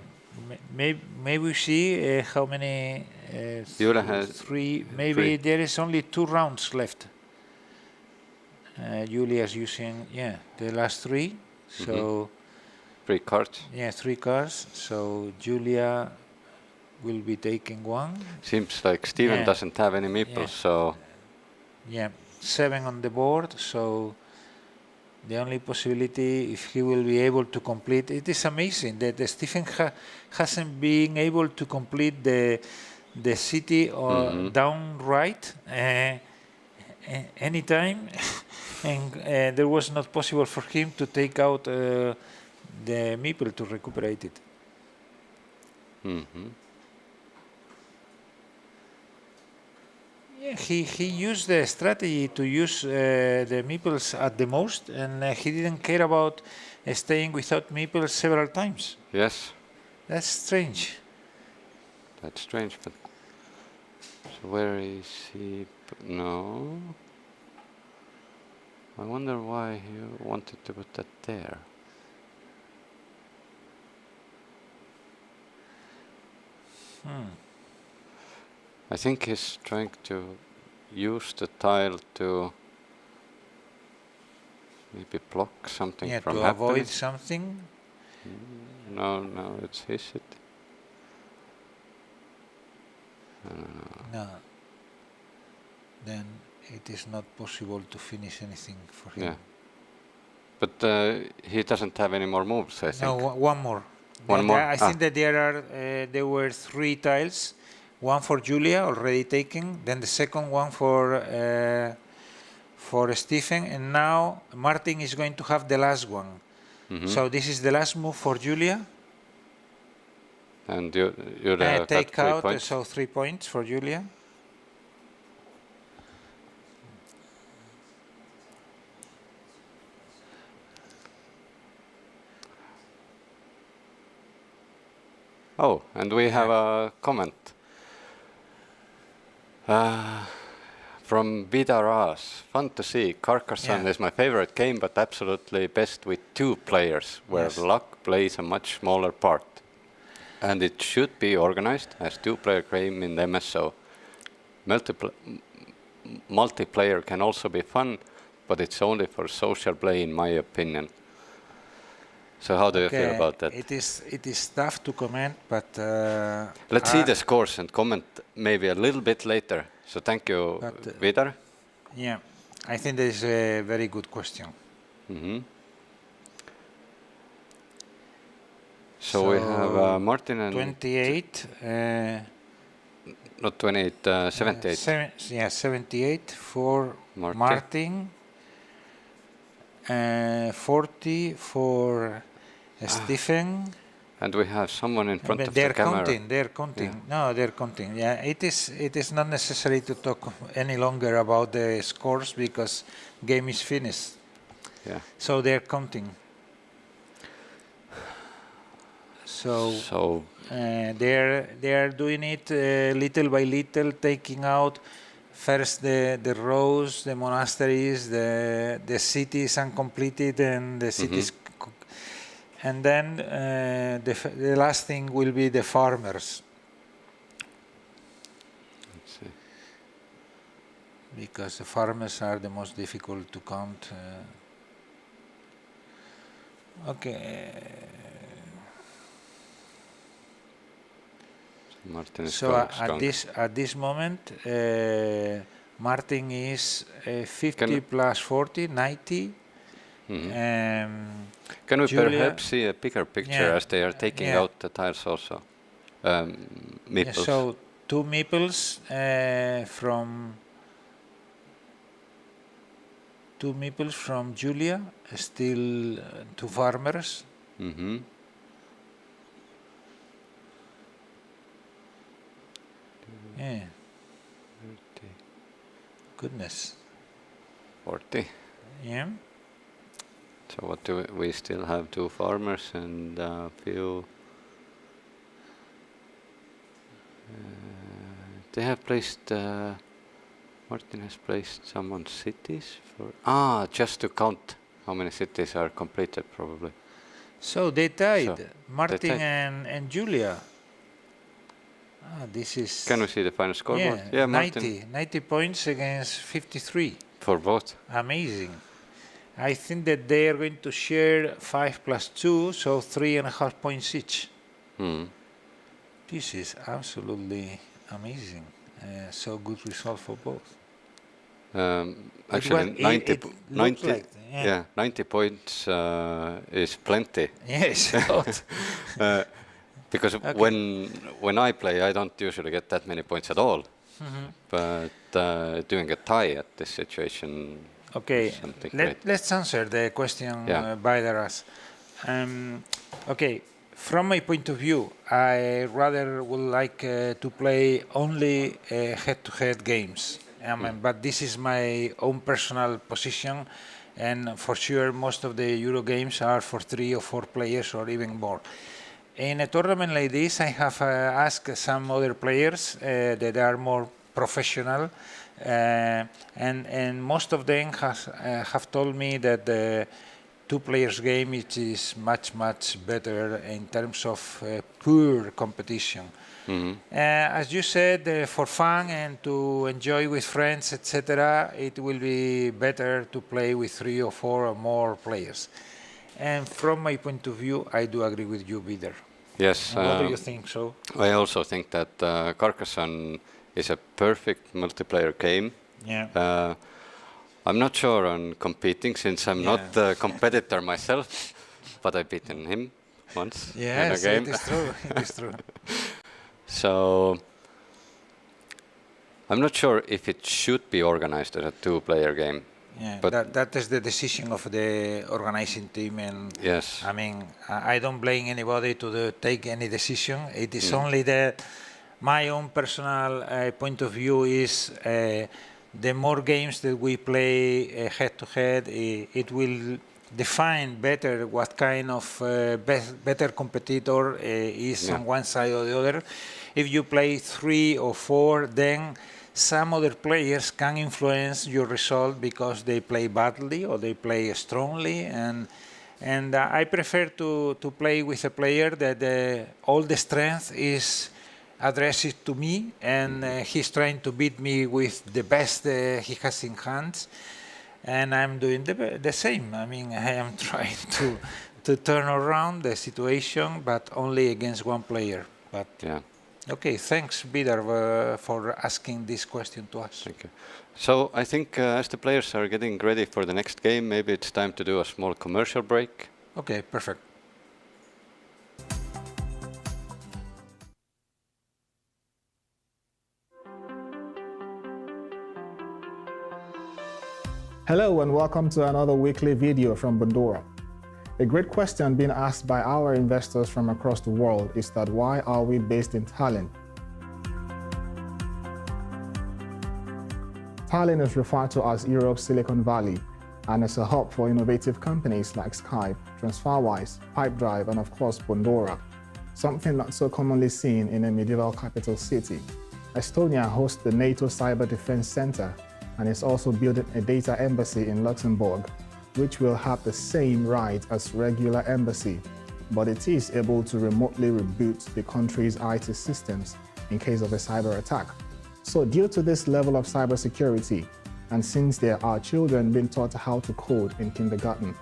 Maybe we see how many. Julia has 3. Maybe there is only 2 rounds left. Julia is using the last 3. So 3 cards. yeah, 3 cards. So Julia will be taking one. Seems like Steven Yeah. doesn't have any meeples, Yeah. so Yeah, 7 on the board, so the only possibility if he will be able to complete, it is amazing that Stephen hasn't been able to complete the city or down right anytime, and there was not possible for him to take out the meeple to recuperate it. Yeah, he used the strategy to use the meeples at the most, and he didn't care about staying without meeples several times. yes, That's strange. that's strange. But so where is he? No. I wonder why he wanted to put that there. I think he's trying to use the tile to maybe block something Yeah, from to happening. avoid something. No, it's his city. No. Then it is not possible to finish anything for him. Yeah. But he doesn't have any more moves, I think. No, one more. One more? I think that there were 3 tiles. One for Julia already taken, then the second one for Stephen, and now Martin is going to have the last one. So this is the last move for Julia. And you Take got 3 out, points. so 3 points for Julia. Oh, and we have a comment from Vidaras. Fun to see. Carcassonne is my favorite game, but absolutely best with 2 players, where luck plays a much smaller part. And it should be organized as 2-player game in the MSO. Multiplayer can also be fun, but it's only for social play, in my opinion. So how do you feel about that? It is tough to comment, but let's see the scores and comment maybe a little bit later. So thank you, Vidar. Yeah, I think that is a very good question. So we have Martin and 28. Not 28, 78. 78 for Martin. 40 for Stephen. And we have someone in front of they're the camera. They're counting. Yeah. No, they're counting. Yeah, it is not necessary to talk any longer about the scores because game is finished. Yeah. So they're counting. So they are doing it little by little, taking out first the rows, the monasteries, the cities uncompleted, and the cities, and then the last thing will be the farmers. Let's see. Because the farmers are the most difficult to count. Okay. Martin is So going at this moment, Martin is 50 plus 40, 90. Can we Julia, perhaps see a bigger picture as they are taking out the tiles also? Meeples. Yeah, so 2 meeples from Julia, still 2 farmers. Yeah. 30. Goodness. 40. Yeah. So what do we still have 2 farmers and a few. They have placed. Martin has placed some on cities for. Just to count how many cities are completed, probably. So they tied. So Martin they tied. and Julia. This is. Can we see the final scoreboard? Yeah, 90 points against 53. For both. Amazing. I think that they are going to share 5 plus 2, so 3.5 points each. This is absolutely amazing. So good result for both. Actually, It 90, looked 90, like, yeah, 90 points is plenty. Yes, a lot. Because when I play, I don't usually get that many points at all. But doing a tie at this situation Okay, is something great. let's answer the question Yeah. by the Ras. Okay, from my point of view, I rather would like to play only head-to-head games. But this is my own personal position, and for sure most of the Euro games are for 3 or 4 players or even more. In a tournament like this, I have asked some other players that are more professional, and most of them have told me that the 2 players game is much better in terms of pure competition. As you said, for fun and to enjoy with friends, etc., it will be better to play with 3 or 4 or more players. And from my point of view, I do agree with you, Peter. Yes. What do you think so? I also think that Carcassonne is a perfect multiplayer game. Yeah. I'm not sure on competing since I'm not a competitor myself, but I've beaten him once in a Yes, game. it is true. It is true. So I'm not sure if it should be organized as a 2-player game. Yeah, but that is the decision of the organizing team, and yes, I mean I don't blame anybody to take any decision. It is only that my own personal point of view is the more games that we play head to head, it will define better what kind of better competitor is on one side or the other. If you play 3 or 4, then some other players can influence your result because they play badly or they play strongly, and I prefer to play with a player that all the strength is addressed to me, and he's trying to beat me with the best he has in hands, and I'm doing the same. I mean, I am trying to turn around the situation, but only against one player. But yeah. okay, thanks, Vidar, for asking this question to us. Thank you. So I think as the players are getting ready for the next game, maybe it's time to do a small commercial break. Okay, perfect. Hello and welcome to another weekly video from Bondora. A great question being asked by our investors from across the world is that why are we based in Tallinn? Tallinn is referred to as Europe's Silicon Valley and is a hub for innovative companies like Skype, TransferWise, Pipedrive, and of course Bondora, something not so commonly seen in a medieval capital city. Estonia hosts the NATO Cyber Defense Center and is also building a data embassy in Luxembourg, which will have the same right as regular embassy, but it is able to remotely reboot the country's IT systems in case of a cyber attack. So due to this level of cybersecurity, and since there are children being taught how to code in kindergarten,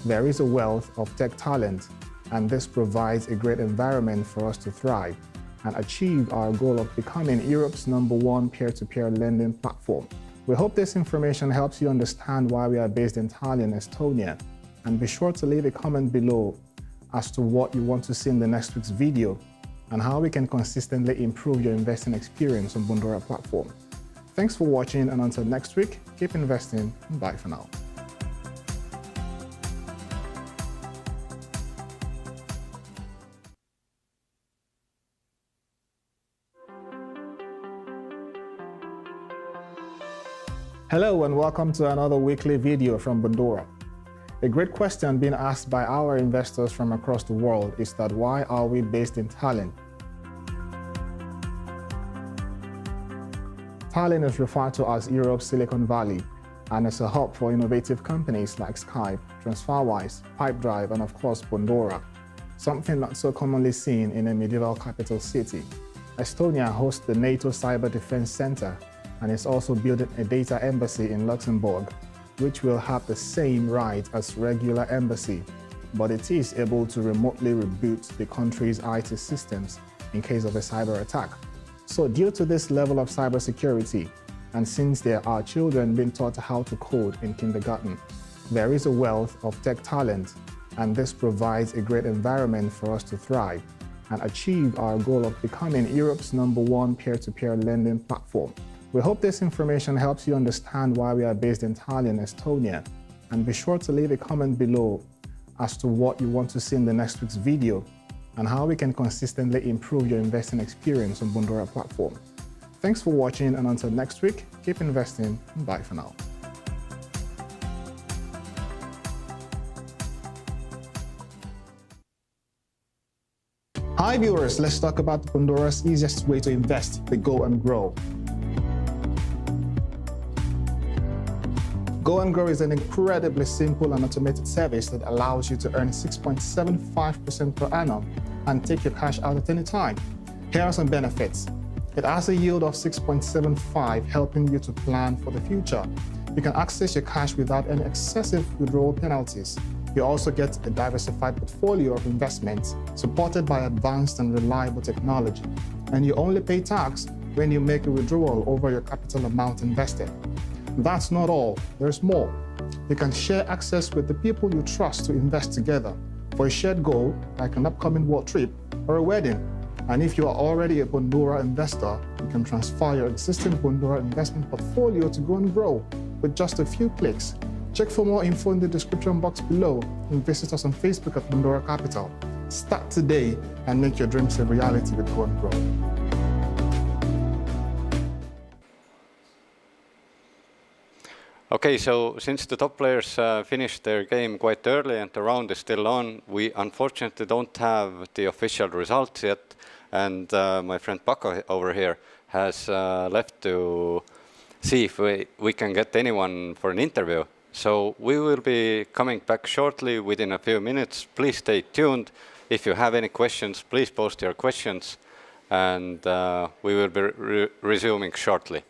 there is a wealth of tech talent, and this provides a great environment for us to thrive and achieve our goal of becoming Europe's #1 peer-to-peer lending platform. We hope this information helps you understand why we are based in Tallinn, Estonia, and be sure to leave a comment below as to what you want to see in the next week's video and how we can consistently improve your investing experience on Bondora platform. Thanks for watching, and until next week, keep investing, and bye for now. Hello and welcome to another weekly video from Bondora. A great question being asked by our investors from across the world is that why are we based in Tallinn? Tallinn is referred to as Europe's Silicon Valley and is a hub for innovative companies like Skype, TransferWise, Pipedrive, and of course Bondora, something not so commonly seen in a medieval capital city. Estonia hosts the NATO Cyber Defense Center and is also building a data embassy in Luxembourg, which will have the same right as regular embassy, but it is able to remotely reboot the country's IT systems in case of a cyber attack. So due to this level of cybersecurity, and since there are children being taught how to code in kindergarten, there is a wealth of tech talent, and this provides a great environment for us to thrive and achieve our goal of becoming Europe's #1 peer-to-peer lending platform. We hope this information helps you understand why we are based in Tallinn, Estonia, and be sure to leave a comment below as to what you want to see in the next week's video and how we can consistently improve your investing experience on Bondora platform. Thanks for watching, and until next week, keep investing, and bye for now. Hi viewers, let's talk about Bondora's easiest way to invest, the Go and Grow. Go and Grow is an incredibly simple and automated service that allows you to earn 6.75% per annum and take your cash out at any time. Here are some benefits. It has a yield of 6.75, helping you to plan for the future. You can access your cash without any excessive withdrawal penalties. You also get a diversified portfolio of investments supported by advanced and reliable technology. And you only pay tax when you make a withdrawal over your capital amount invested. That's not all, there's more. You can share access with the people you trust to invest together for a shared goal like an upcoming world trip or a wedding. And if you are already a Bondora investor, you can transfer your existing Bondora investment portfolio to Go and Grow with just a few clicks. Check for more info in the description box below and visit us on Facebook at Bondora Capital. Start today and make your dreams a reality with Go and Grow. Okay, so since the top players finished their game quite early and the round is still on, we unfortunately don't have the official results yet. And my friend Paco over here has left to see if we can get anyone for an interview. So we will be coming back shortly within a few minutes. Please stay tuned. If you have any questions, please post your questions, and we will be resuming shortly.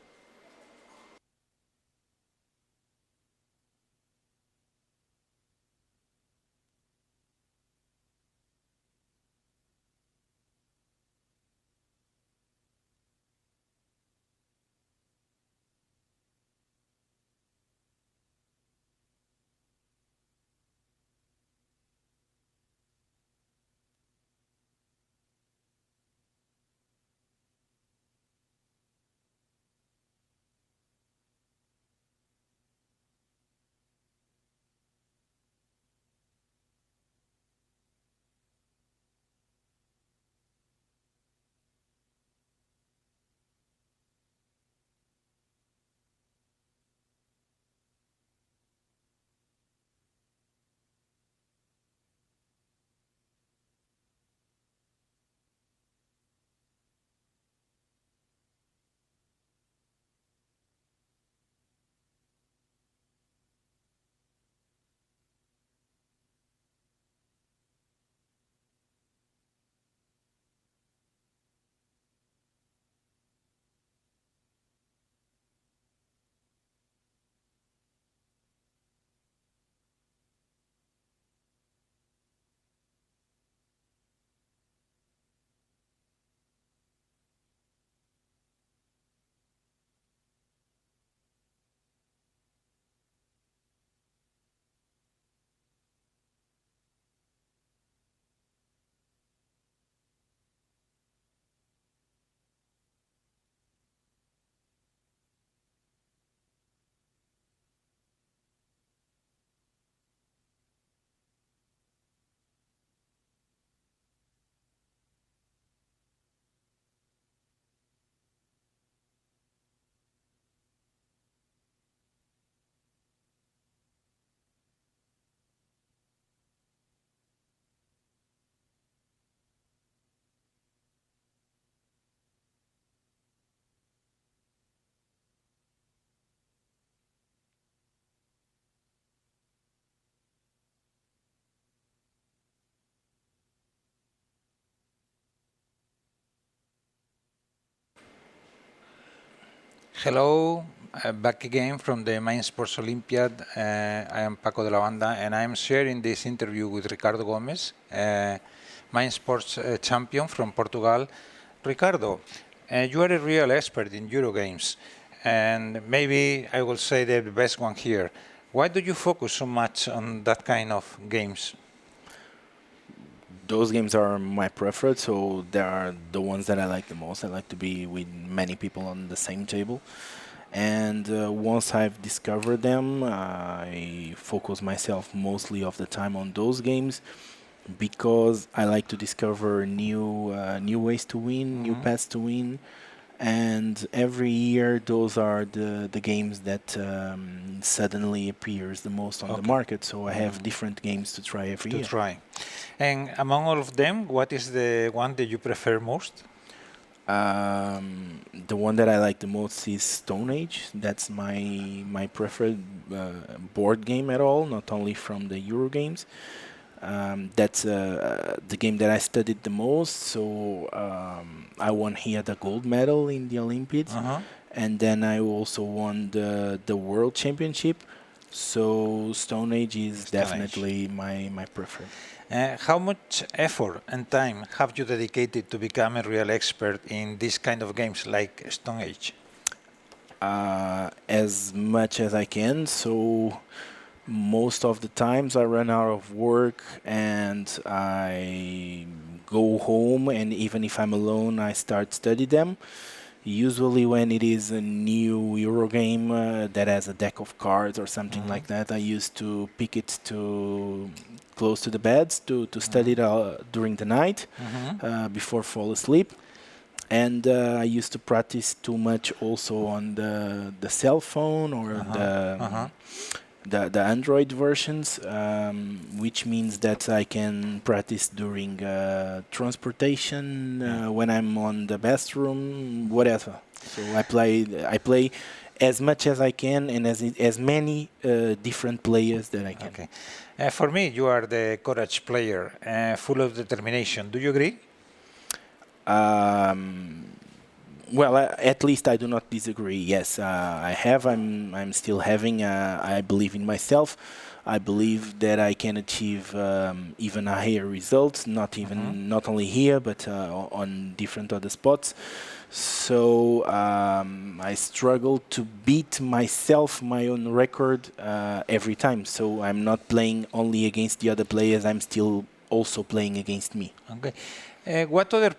Hello, back again from the Main Sports Olympiad. I am Paco de la Banda, and I am sharing this interview with Ricardo Gomez. Mind Sports champion from Portugal. Ricardo, you are a real expert in Eurogames, and maybe I will say the best one here. Why do you focus so much on that kind of games? Those games are my preferred, so they are the ones that I like the most. I like to be with many people on the same table. And once I've discovered them, I focus myself mostly of the time on those games because I like to discover new ways to win, new paths to win. And every year, those are the games that suddenly appears the most on the market. So I have different games to try every year. And among all of them, what is the one that you prefer most? The one that I like the most is Stone Age. That's my preferred board game at all, not only from the Euro games. That's the game that I studied the most. So I won here the gold medal in the Olympiad, and then I also won the World Championship. So Stone Age is definitely my preferred. How much effort and time have you dedicated to become a real expert in this kind of games like Stone Age? As much as I can. So most of the times I run out of work and I go home, and even if I'm alone, I start study them. Usually when it is a new Euro game that has a deck of cards or something like that, I used to pick it to close to the beds to study it during the night before fall asleep. And I used to practice too much also on the cell phone or the Android versions, which means that I can practice during transportation, when I'm on the bathroom, whatever. So I play as much as I can and as many different players that I can. Okay. For me, you are the courage player, full of determination. Do you agree? Well, at least I do not disagree. Yes, I'm still having. I believe in myself. I believe that I can achieve even higher results. Not only here, but on different other spots. So I struggle to beat myself, my own record every time. So I'm not playing only against the other players. I'm still also playing against me. Okay. What other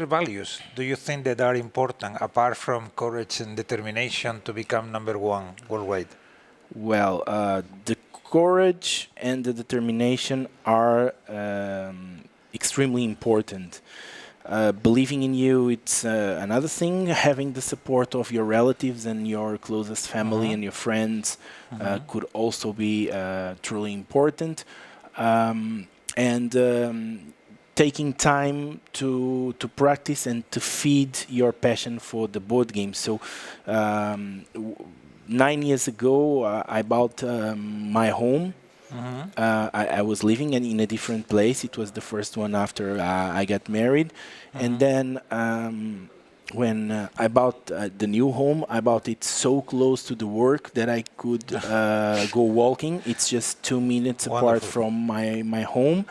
values do you think that are important apart from courage and determination to become number one worldwide? Well, the courage and the determination are extremely important. Believing in you, it's another thing. Having the support of your relatives and your closest family and your friends could also be truly important. Taking time to practice and to feed your passion for the board game. So 9 years ago, I bought my home. I was living in a different place. It was the first one after I got married. And then when I bought the new home, I bought it so close to the work that I could go walking. It's just 2 minutes apart from my home.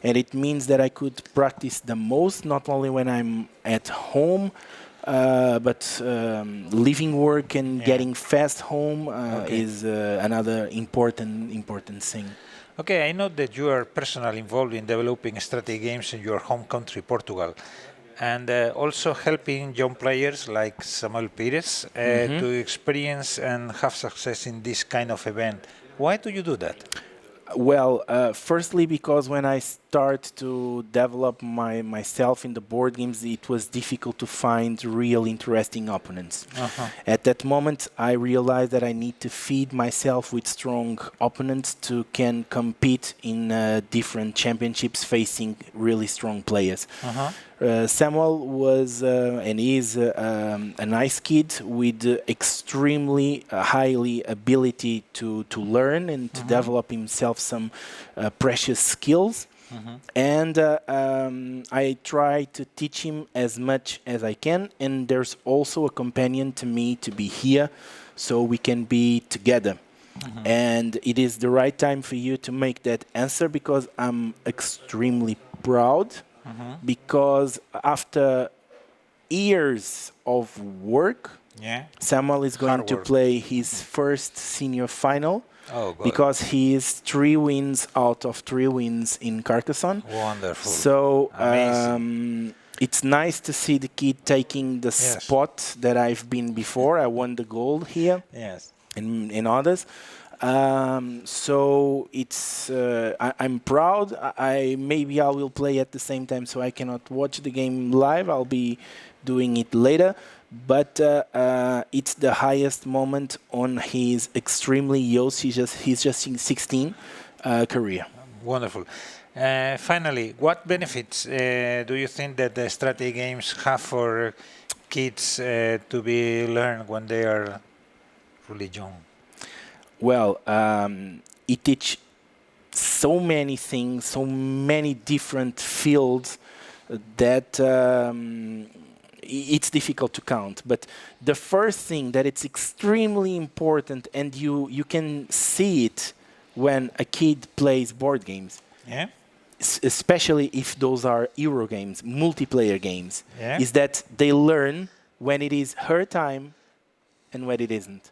And it means that I could practice the most, not only when I'm at home, but leaving work and getting fast home is another important thing. Okay, I know that you are personally involved in developing strategy games in your home country, Portugal, and also helping young players like Samuel Pires to experience and have success in this kind of event. Why do you do that? Well, firstly, because when I start to develop myself in the board games, it was difficult to find real interesting opponents. At that moment, I realized that I need to feed myself with strong opponents to can compete in different championships facing really strong players. Samuel was and is a nice kid with extremely highly ability to learn and to develop himself some precious skills. And I try to teach him as much as I can. And there's also a companion to me to be here so we can be together. And it is the right time for you to make that answer because I'm extremely proud because after years of work, Yeah. Samuel is going Hard to work. play his first senior final Oh, good. because he is 3 wins out of 3 wins in Carcassonne. Wonderful. So Amazing. it's nice to see the kid taking the Yes. spot that I've been before. I won the gold here Yes. and in others. So it's I'm proud. Maybe I will play at the same time, so I cannot watch the game live. I'll be doing it later. But it's the highest moment on his extremely young. He's just in 16 career. Wonderful. Finally, what benefits do you think that the strategy games have for kids to be learned when they are really young? Well, it teach so many things, so many different fields that it's difficult to count. But the first thing that it's extremely important, and you can see it when a kid plays board games, Yeah. especially if those are Euro games, multiplayer games, Yeah. is that they learn when it is her time and when it isn't.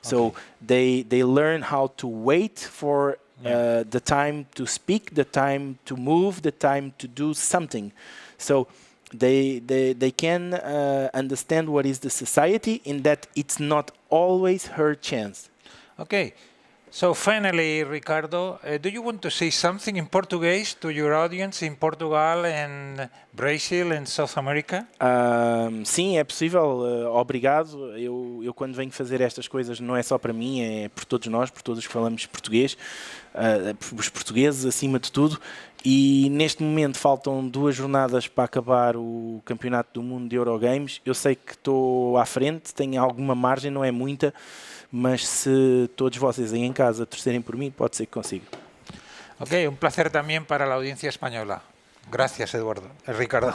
So they learn how to wait for the time to speak, the time to move, the time to do something. So they can understand what is the society in that it's not always her chance. Okay. So finally, Ricardo, do you want to say something in Portuguese to your audience in Portugal and Brazil and South America? Sim, é possível. Obrigado. Eu quando venho fazer estas coisas não é só para mim, é por todos nós, por todos que falamos português, os portugueses acima de tudo. E neste momento faltam 2 jornadas para acabar o Campeonato do Mundo de Eurogames. Eu sei que estou à frente, tenho alguma margem, não é muita, mas se todos vocês aí em casa torcerem por mim, pode ser que consiga. Ok, un placer también para la audiencia española. Gracias, Eduardo. Ricardo.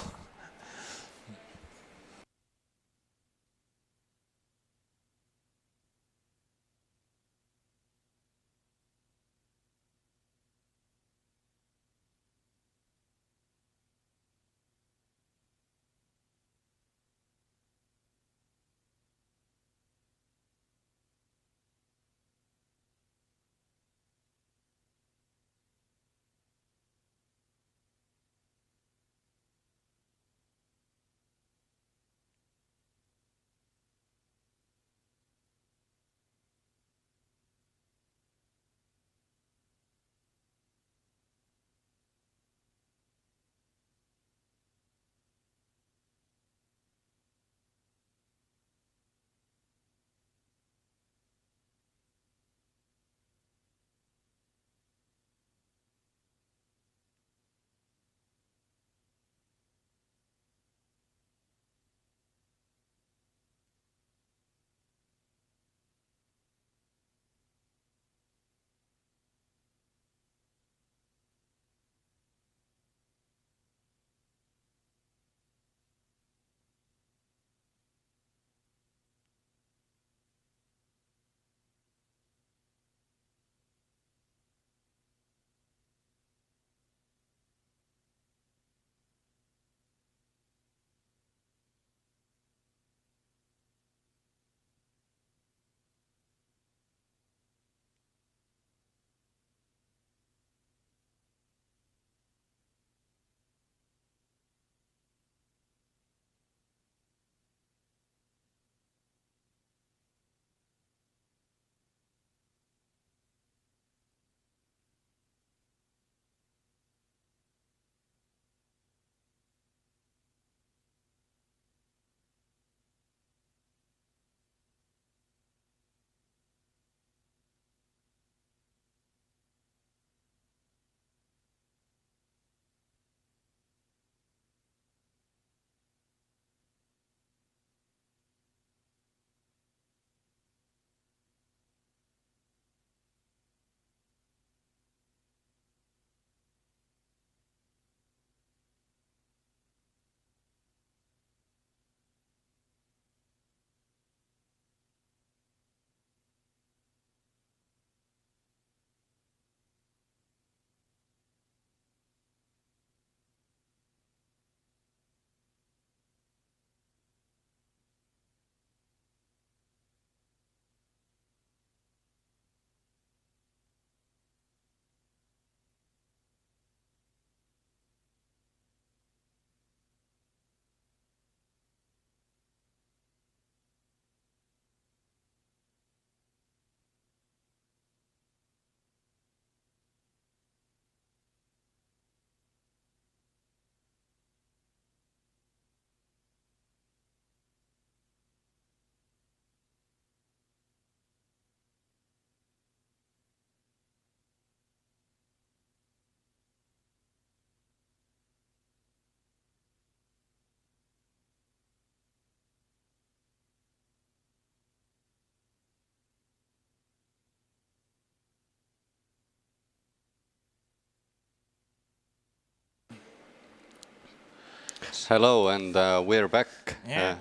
hello, and we're back. Yeah.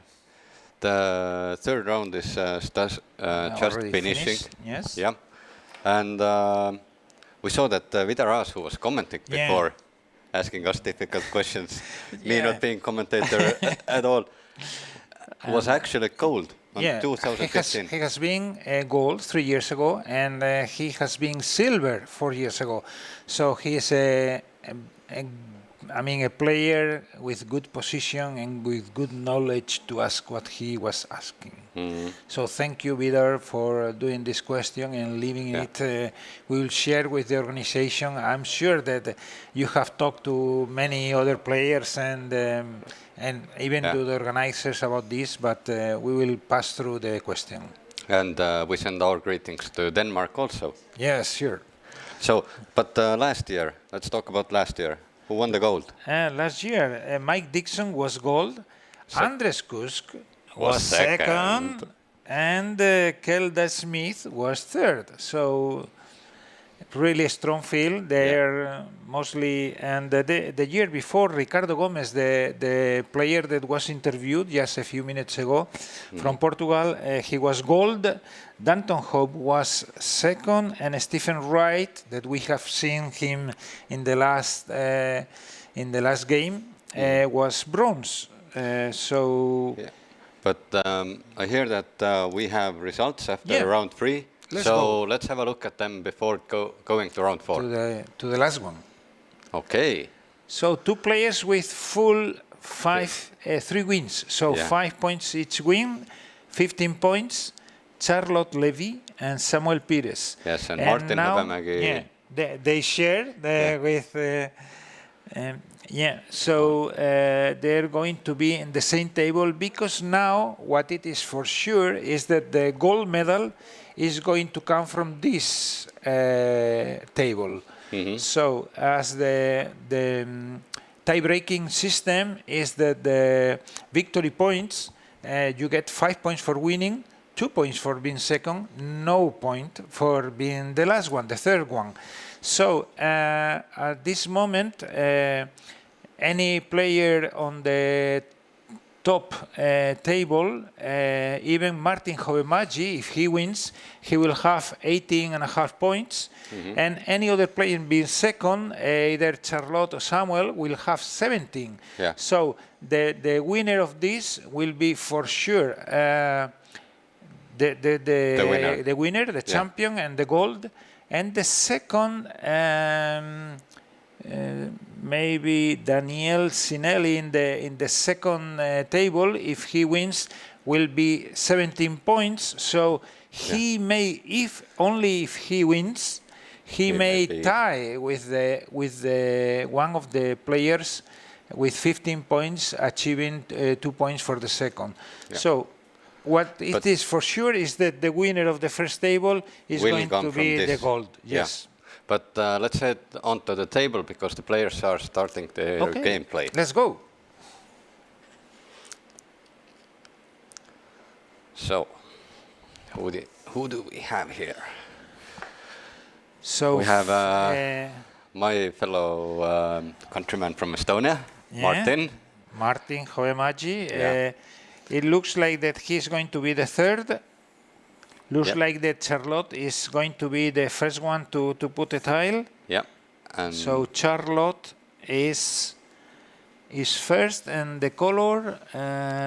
The third round is just Already finishing. finished, yes. Yeah, and we saw that Vidaras, who was commenting Yeah. before, asking us difficult questions, me Yeah. not being commentator at all, was actually gold on Yeah, 2015. he has been gold 3 years ago, and he has been silver 4 years ago. So he is a player with good position and with good knowledge to ask what he was asking. So thank you, Vidar, for doing this question and leaving it. We will share with the organization. I'm sure that you have talked to many other players and even to the organizers about this, but we will pass through the question. And we send our greetings to Denmark also. Yes, sure. So, but last year, let's talk about last year. Who won the gold? Last year, Mike Dixon was gold, Andres Kusk was second. second, and Kelda Smith was third. So really strong field there, mostly. And the year before, Ricardo Gomez, the player that was interviewed just a few minutes ago from Portugal, he was gold. Danton Hope was second, and Stephen Wright, that we have seen him in the last game, was bronze. But I hear that we have results after round 3. Let's have a look at them before going to round 4. To the last one. Okay. So 2 players with full 3 wins. So 5 points each win, 15 points. Charlotte Levy and Samuel Pires. Yes, and Martin Hõbemägi. Yeah, they share with. So they're going to be in the same table, because now what it is for sure is that the gold medal is going to come from this table. So as the tie-breaking system is that the victory points, you get 5 points for winning, 2 points for being second, no point for being the last one, the third one. So at this moment, any player on the top table, even Martin Hõbemägi, if he wins, he will have 18.5 points. And any other player being second, either Charlotte or Samuel, will have 17. So the winner of this will be for sure the winner, the champion, and the gold. And the second, maybe Daniel Sinelli in the second table, if he wins, will be 17 points. So he may, if he wins, he may tie with the one of the players with 15 points, achieving 2 points for the second. So what it is for sure is that the winner of the first table is going to be the gold. Yes. But let's head onto the table, because the players are starting their gameplay. Let's go. So, who do we have here? So we have my fellow countryman from Estonia, Martin. Martin Hõbemägi. It looks like that he's going to be the third. Looks like that Charlotte is going to be the first one to put a tile. Yeah. And so Charlotte is first, and the color,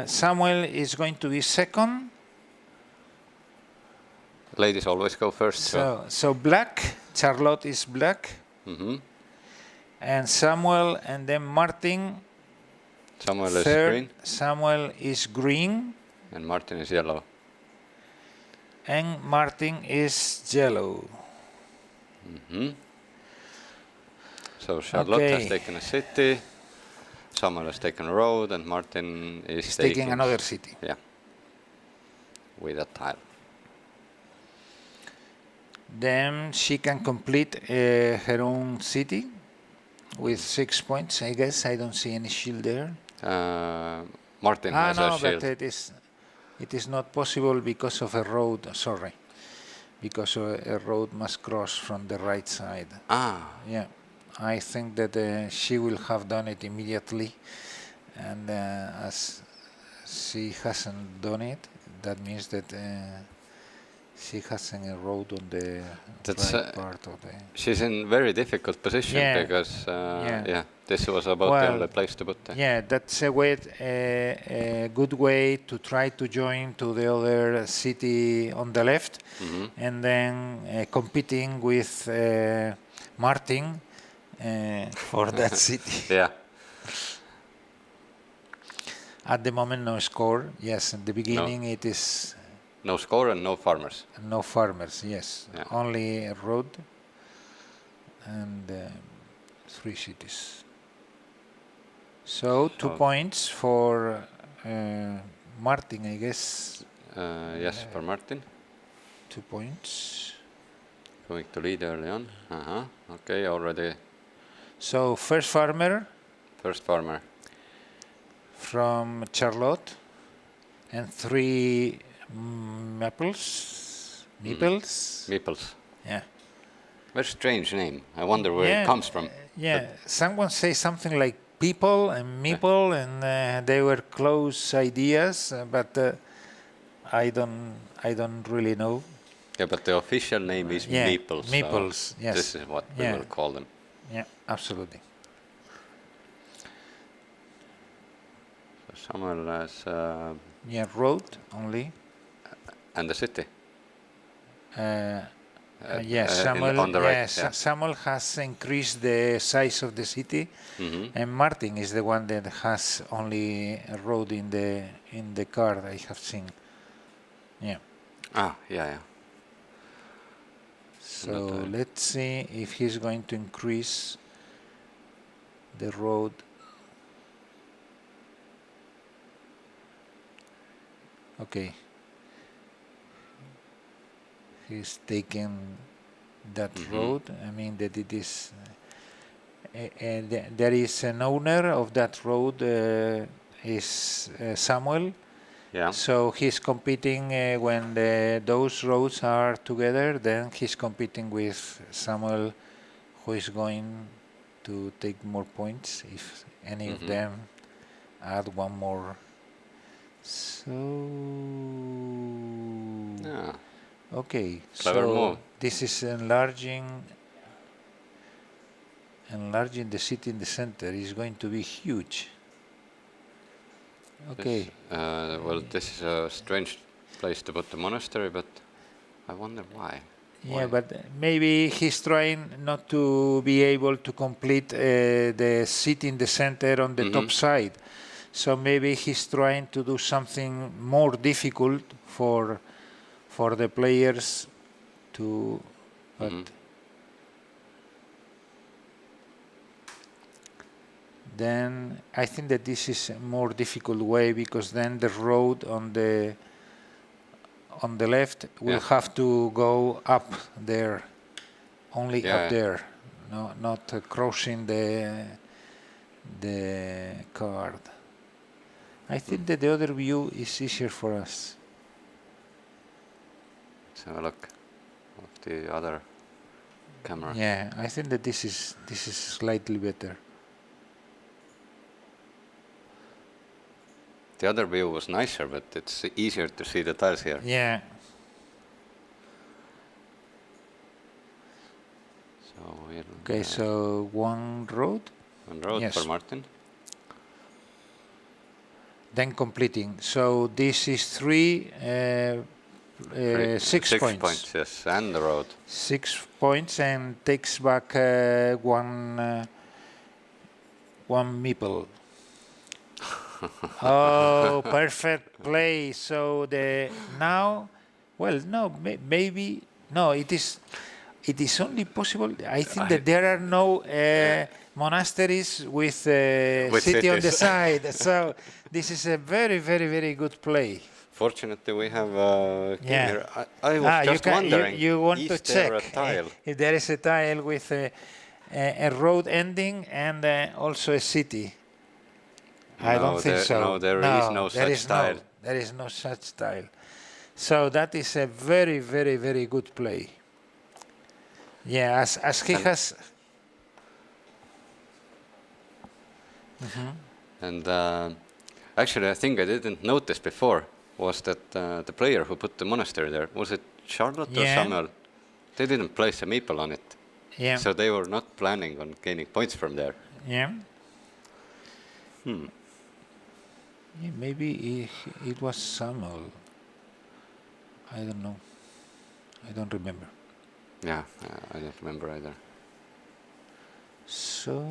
Samuel is going to be second. Ladies always go first. So black, Charlotte is black. And Samuel, and then Martin. Samuel is green. Samuel is green. And Martin is yellow. And Martin is yellow. So Charlotte has taken a city, Samuel has taken a road, and Martin is taking another city. Yeah. With a tile. Then she can complete her own city with 6 points, I guess. I don't see any shield there. Martin has a shield. But it is not possible because of a road, sorry. Because a road must cross from the right side. Yeah. I think that she will have done it immediately. and as she hasn't done it, that means that she hasn't enrolled on the That's, right part of the. She's in very difficult position Yeah. because Yeah. this was about the Well, only place to put her. Yeah, that's a good way to try to join to the other city on the left, and then competing with Martin for that city. Yeah. At the moment, no score. Yes, in the beginning it is No score and no farmers. no farmers. Yes, Yeah. only a road and 3 cities. So 2 points for Martin, I guess. Yes, for Martin. 2 points. Going to lead early on. Okay, already So first farmer first farmer. from Charlotte and 3 meeples. Meeples. Yeah. Very strange name. I wonder where it comes from. Yeah, someone say something like people and meeple, and they were close ideas, but I don't really know. Yeah, but the official name is Yeah, Meeples. meeples, yes. This is what we Yeah. will call them. Yeah, absolutely. So Samuel has Yeah, road only. and the city. Yes, Samuel. on the right, Yes, yeah. Samuel has increased the size of the city, and Martin is the one that has only a road in the card I have seen. Yeah. Yeah. So Not, let's see if he's going to increase the road. Okay. He's taken that road. I mean that it is. There is an owner of that road. Is Samuel. Yeah. So he's competing when those roads are together. Then he's competing with Samuel, who is going to take more points if any of them add one more. So Yeah. okay, Clever so move. this is enlarging the city in the center is going to be huge. Okay. Well, this is a strange place to put the monastery, but I wonder why. Yeah, but maybe he's trying not to be able to complete the city in the center on the top side. So maybe he's trying to do something more difficult for the players to. But then I think that this is a more difficult way because then the road on the left will have to go up there, only up there, no, not crossing the card. I think that the other view is easier for us. Let's have a look of the other camera. Yeah, I think that this is slightly better. The other view was nicer, but it's easier to see the tiles here. Yeah. So we'll, Okay, so one road. One road yes. for Martin. Then completing. So this is 6 points. 6 points, yes, and the road. 6 points and takes back one meeple. Oh, perfect play. So maybe no. It is only possible. I think that there are no monasteries with city on the side. So this is a very, very, very good play. Fortunately, we have king here. I was just wondering. You want is to there check a tile? if there is a tile with a road ending and also a city. I don't think so. No, there is no such tile. There is no such tile. So that is a very, very, very good play. Yeah, as he has. And actually, a thing I didn't notice before was that the player who put the monastery there, was it Charlotte or Samuel? They didn't place a meeple on it. Yeah. So they were not planning on gaining points from there. Yeah. Yeah, maybe it was Samuel. I don't know. I don't remember. Yeah, I don't remember either. So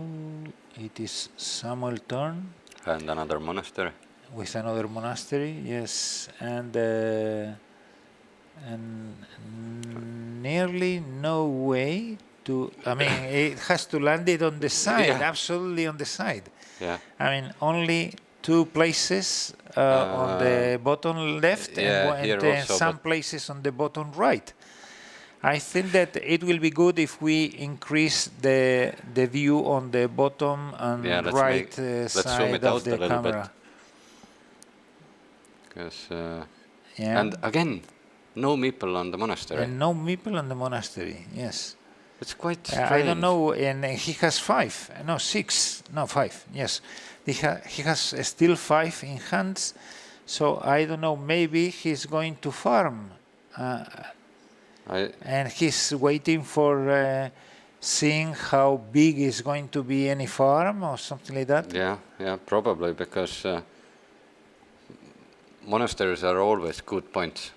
it is Samuel turn And another monastery. with another monastery, yes, and nearly no way to. I mean, it has to land it on the side, Yeah. absolutely on the side. Yeah. I mean, only 2 places on the bottom left yeah, and, here and also, some but- places on the bottom right. I think that it will be good if we increase the view on the bottom and Yeah, let's right let's zoom side it of out a the little bit. camera. 'Cause, Yeah. and again, no meeple on the monastery. And no meeple on the monastery, yes. It's quite strange. I don't know, and he has 5, no 6, no 5, yes. He has still 5 in hands, so I don't know, maybe he's going to farm. And he's waiting for seeing how big is going to be any farm or something like that. Yeah, probably, because monasteries are always good points.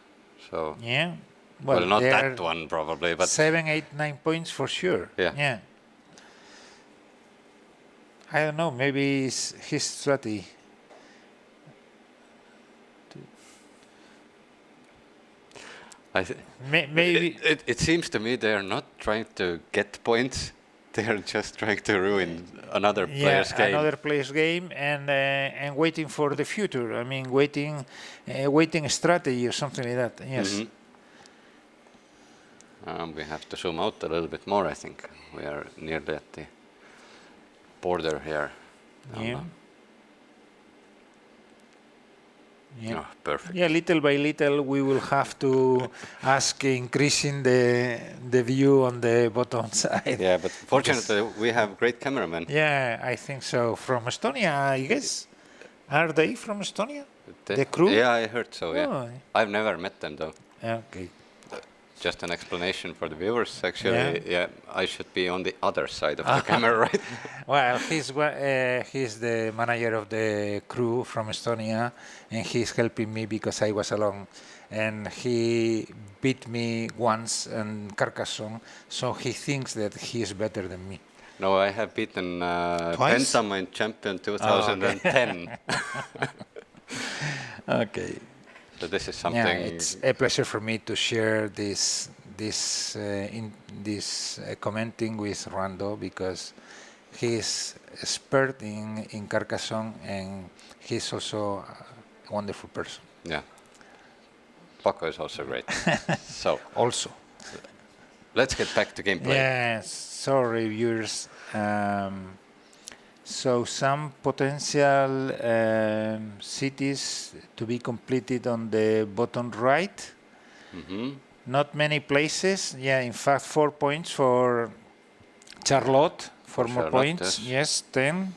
So Yeah. well, not they that are one probably, but 7, 8, 9 points for sure. Yeah. I don't know, maybe it's his strategy. Maybe it seems to me they are not trying to get points. They are just trying to ruin another player's game. another player's game, and waiting for the future. I mean, waiting strategy or something like that. Yes. We have to zoom out a little bit more. I think we are nearly at the border here. Yeah. Yeah. Oh, perfect. Yeah, little by little, we will have to ask increasing the view on the bottom side. Yeah, but fortunately, we have great cameramen. Yeah, I think so. From Estonia, I guess. Are they from Estonia? The crew? Yeah, I heard so. Yeah, Oh. I've never met them though. Okay. Just an explanation for the viewers. Actually, yeah, I should be on the other side of the camera, right? Well, he's the manager of the crew from Estonia, and he's helping me because I was alone. And he beat me once in Carcassonne, so he thinks that he is better than me. No, I have beaten Twice? Pentamind champion 2010. Okay. So this is something. Yeah, it's a pleasure for me to share this commenting with Rando, because he is expert in Carcassonne, and he's also a wonderful person. Yeah. Paco is also great. So Also. let's get back to gameplay. Yes, sorry viewers. So some potential cities to be completed on the bottom right. Not many places. Yeah, in fact, 4 points for Charlotte. 4 more Charlotte, points. yes. Yes, 10.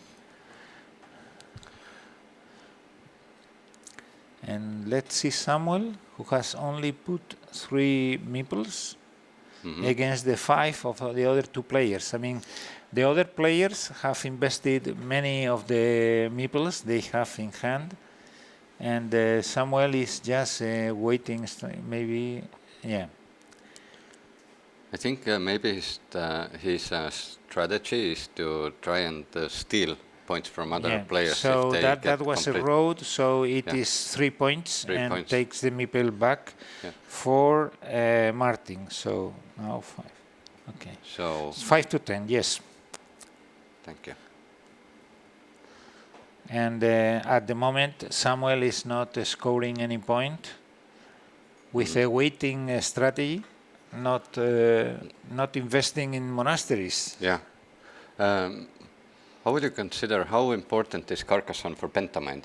And let's see Samuel, who has only put 3 meeples against the 5 of the other 2 players. I mean, the other players have invested many of the meeples they have in hand, and Samuel is just waiting, maybe, yeah. I think maybe his strategy is to try and steal points from other players. So if they that get was a complete. road, so it is 3 points 3 and points. takes the meeple back for Martin. So now 5. Okay. So It's 5 to 10, yes. thank you. And at the moment, Samuel is not scoring any point with a waiting strategy, not investing in monasteries. Yeah. How would you consider how important is Carcassonne for Pentamind?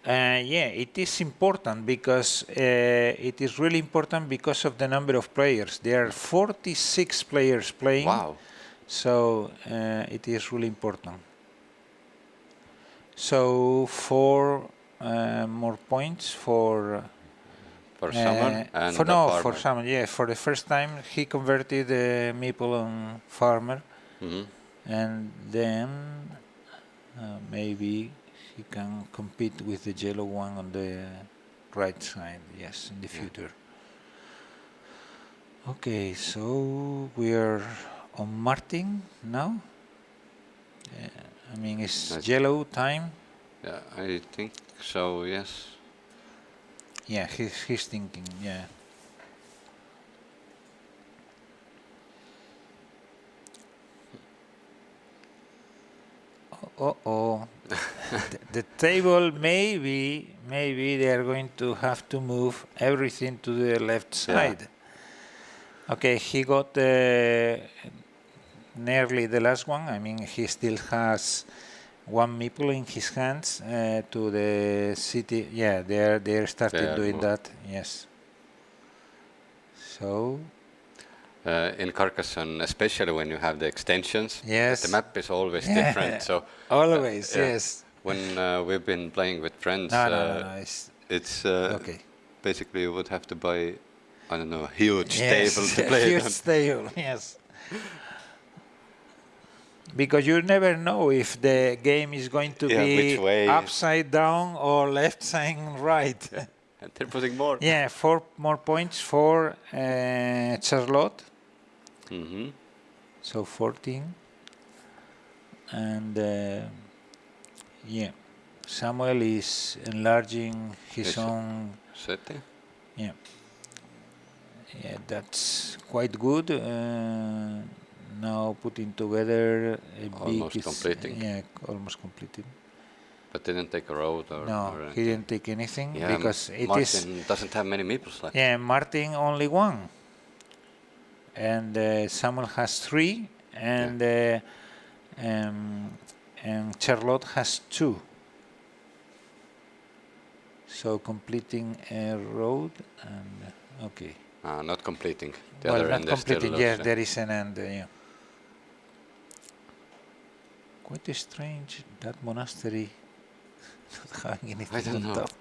Yeah, it is important because it is really important because of the number of players. There are 46 players playing. Wow. So it is really important. So 4 more points for someone and for the no farmer. for someone. Yeah, for the first time he converted the meeple on farmer, and then maybe he can compete with the yellow one on the right side. Yes, in the future. Okay, so we are on Martin now. I mean, it's yellow time. Yeah, I think so. Yes. Yeah, he's thinking. Yeah. Oh. the table, maybe they are going to have to move everything to the left side. Okay, he got nearly the last one. I mean, he still has one meeple in his hands to the city. Yeah, they're started doing that. Yes. So. In Carcassonne, especially when you have the extensions, yes, the map is always different. So always, yes. When we've been playing with friends, it's okay. Basically you would have to buy, I don't know, a huge table to play huge table, yes. Because you never know if the game is going to be upside down or left side right. And they're putting more. Yeah, 4 more points for Charlotte. So 14. And yeah, Samuel is enlarging his own city. Yeah, that's quite good. Now putting together a almost completing. Yeah, almost completed. But didn't take a road or no, he didn't take anything because Martin doesn't have many meeples left. Yeah, Martin only 1, and Samuel has 3, and Charlotte has 2. So completing a road and okay. Not completing. The other end not completing. Yes, there is an end. Yeah. Quite strange that monastery not having anything on top.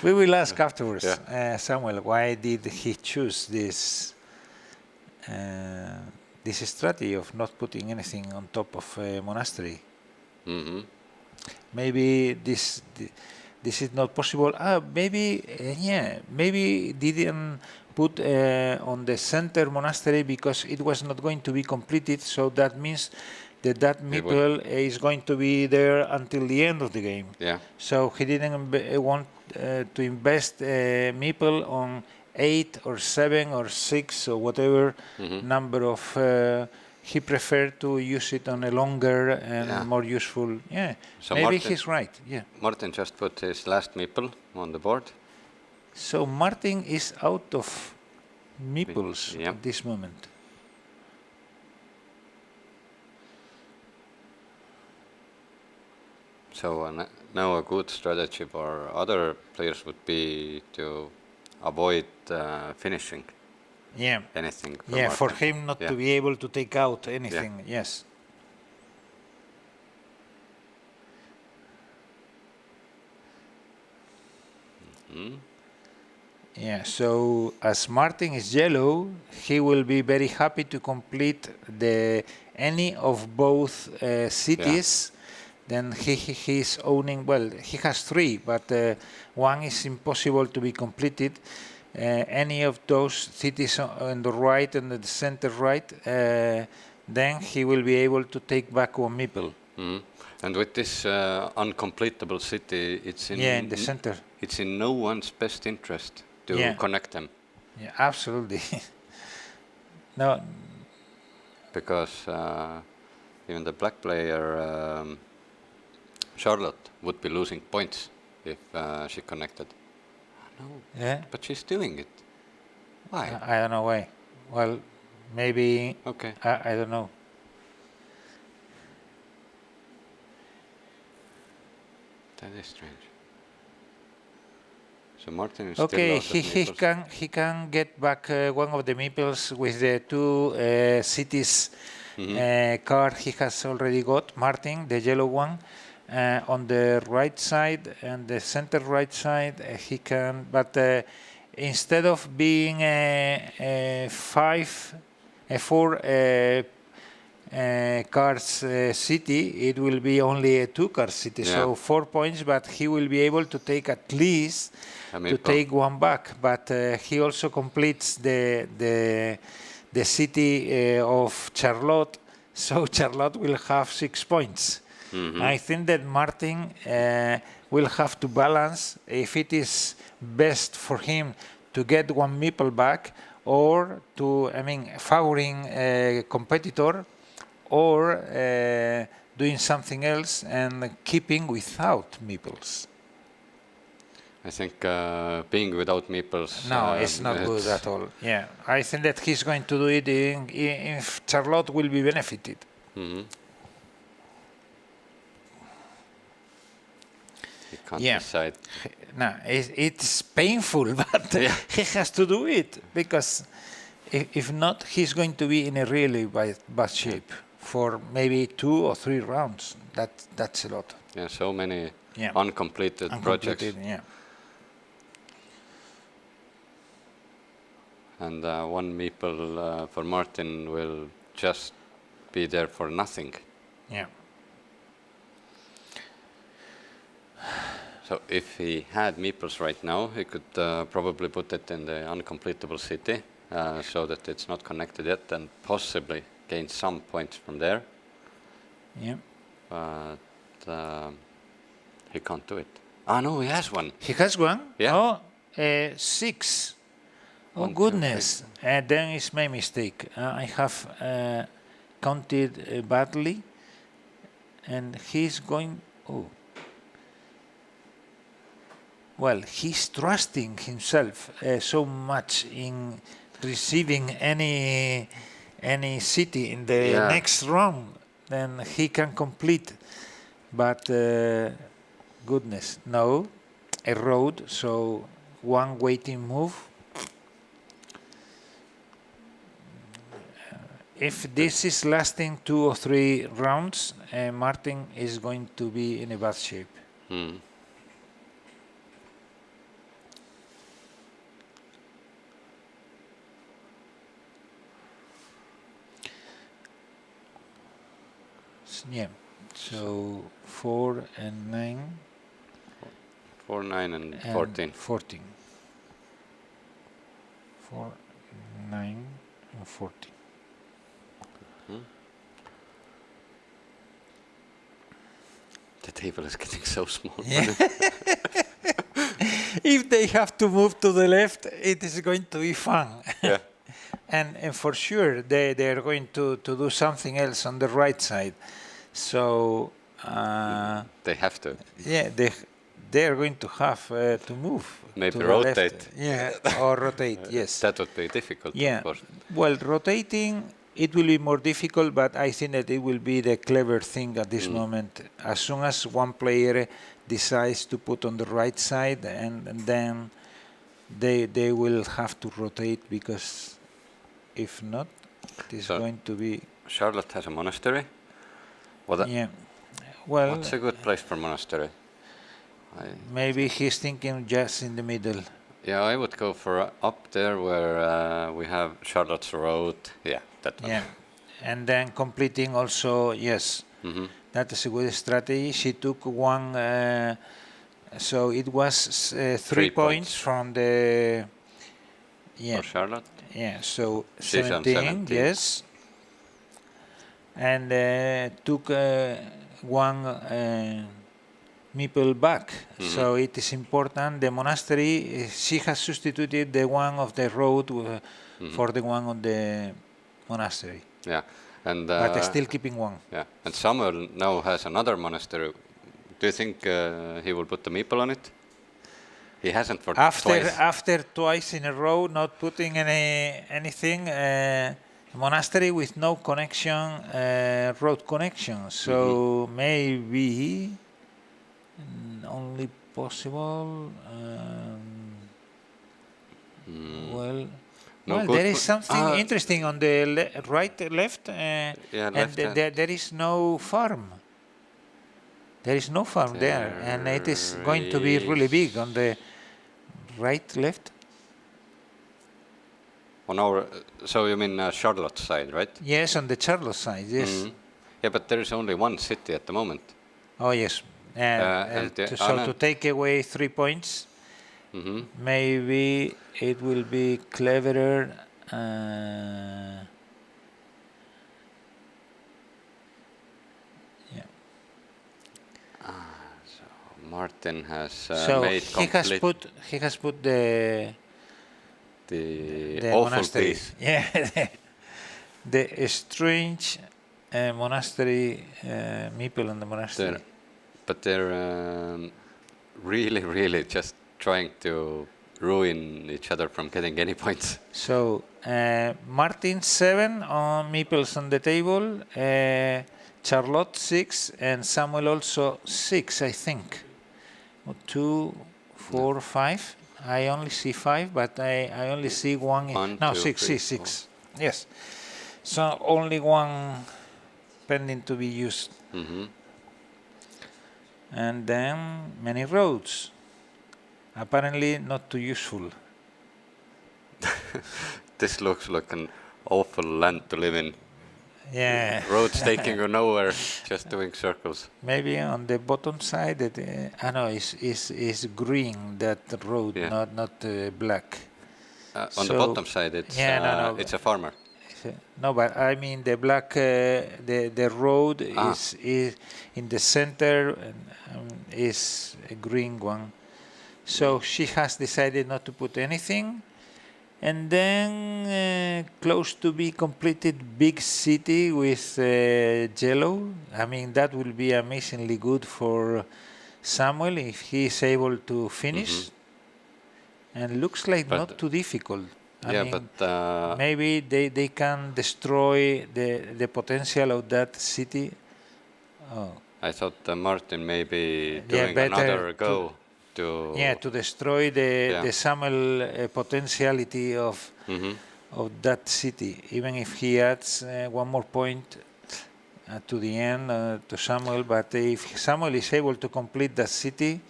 We will ask afterwards, Samuel, why did he choose this this strategy of not putting anything on top of a monastery? Maybe this is not possible. Maybe maybe didn't put on the center monastery because it was not going to be completed. So that means that meeple is going to be there until the end of the game. Yeah. So he didn't want to invest meeple on 8 or 7 or 6 or whatever number of. He preferred to use it on a longer and more useful. Yeah. So maybe he's right. Yeah. Martin just put his last meeple on the board. So Martin is out of meeples at this moment. So now a good strategy for other players would be to avoid finishing anything. For him not to be able to take out anything. Yes. Yeah, so as Martin is yellow, he will be very happy to complete any of both cities. Then he's owning, well, he has 3, but 1 is impossible to be completed. Any of those cities on the right and the center right, then he will be able to take back 1 meeple. And with this uncompletable city, it's in the center. It's in no one's best interest to connect them. Yeah, absolutely. No. Because even the black player, Charlotte, would be losing points if she connected. No, but she's doing it. Why? I don't know why. Well, maybe. Okay. I don't know. That is strange. So Martin is okay. still He can get back one of the meeples with the 2 cities card he has already got. Martin, the yellow one. on the right side and the center right side. He can, but instead of being a four cars city, it will be only a 2 car city. Yeah. So 4 points, but he will be able to take at least to take one back. But he also completes the city of Charlotte, so Charlotte will have 6 points. I think that Martin will have to balance if it is best for him to get one meeple back, or to, favoring a competitor, or doing something else and keeping without meeples. I think being without meeples. No, it's not good at all. Yeah, I think that he's going to do it if Charlotte will be benefited. He can't Yeah. decide. No, it's painful, but he has to do it, because if not, he's going to be in a really bad shape for maybe 2 or 3 rounds. That's a lot. Yeah, so many Yeah. uncompleted projects. Yeah. And one meeple for Martin will just be there for nothing. Yeah. So if he had meeples right now, he could probably put it in the uncompletable city so that it's not connected yet, and possibly gain some points from there. Yeah. But he can't do it. Ah, no, he has one. He has one? Yeah. Oh, 6. Oh, 1, 2, goodness. Then it's my mistake. I have counted badly. And he's going... Oh. Well, he's trusting himself so much in receiving any city in the next round. Then he can complete. But, goodness, no. A road, so one waiting move. If this is lasting 2 or 3 rounds, Martin is going to be in a bad shape. Yeah, so 4 and 9. 4, 9, and 14. 14. 4, 9, and 14. The table is getting so small. Yeah. If they have to move to the left, it is going to be fun. Yeah. And for sure, they are going to do something else on the right side. So They have to. yeah, they are going to have to move. Maybe to the rotate. left. Yeah, or rotate. Yes. That would be difficult, Yeah. of course. Well, rotating, it will be more difficult, but I think that it will be the clever thing at this moment. As soon as one player decides to put on the right side, and then they will have to rotate, because if not, it is going to be... Charlotte has a monastery. Yeah. Well, What's a good place for monastery? maybe he's thinking just in the middle. Yeah, I would go for up there where we have Charlotte's Road. Yeah, that one. Yeah. And then completing also, yes. That is a good strategy. She took one, so it was 3 points from the... Yeah. For Charlotte. Yeah, so She's on 17, yes. And took one meeple back. So it is important. The monastery, she has substituted the one of the road for the one on the monastery. Yeah, and But still keeping one. yeah, and Samuel now has another monastery. Do you think he will put the meeple on it? He hasn't for twice. After twice in a row not putting anything, monastery with no connection, road connection. So maybe only possible. Well, No well, good there is po- something interesting on the left, Yeah, and left hand. there is no farm. There is no farm there, and it is going to be really big on the right, left. On our, so you mean Charlotte side, right? Yes, on the Charlotte side, yes. Yeah, but there is only one city at the moment. Oh, yes. And so to take away 3 points, maybe it will be cleverer. Martin has So made complete he has put the awful monastery. piece. Yeah, the strange monastery, meeple on the monastery. But they're really, really just trying to ruin each other from getting any points. So Martin 7 on meeples on the table, Charlotte 6, and Samuel also 6, I think. 2, 4, 5. I only see 5, but I only see one. No, 6, 6. Yes. So only one pending to be used. And then many roads. Apparently not too useful. This looks like an awful land to live in. Yeah. Roads taking you nowhere, just doing circles. Maybe on the bottom side, is green, that road, not black. On the bottom side, it's it's a farmer. No, but I mean the black, the road is in the center, is a green one. So she has decided not to put anything. And then close to be completed big city with yellow. I mean, that will be amazingly good for Samuel if he is able to finish. And looks like not too difficult. I mean, but maybe they can destroy the potential of that city. Oh. I thought Martin may be doing another go. To destroy the Samuel potentiality of that city, even if he adds one more point to the end to Samuel. But if Samuel is able to complete that city,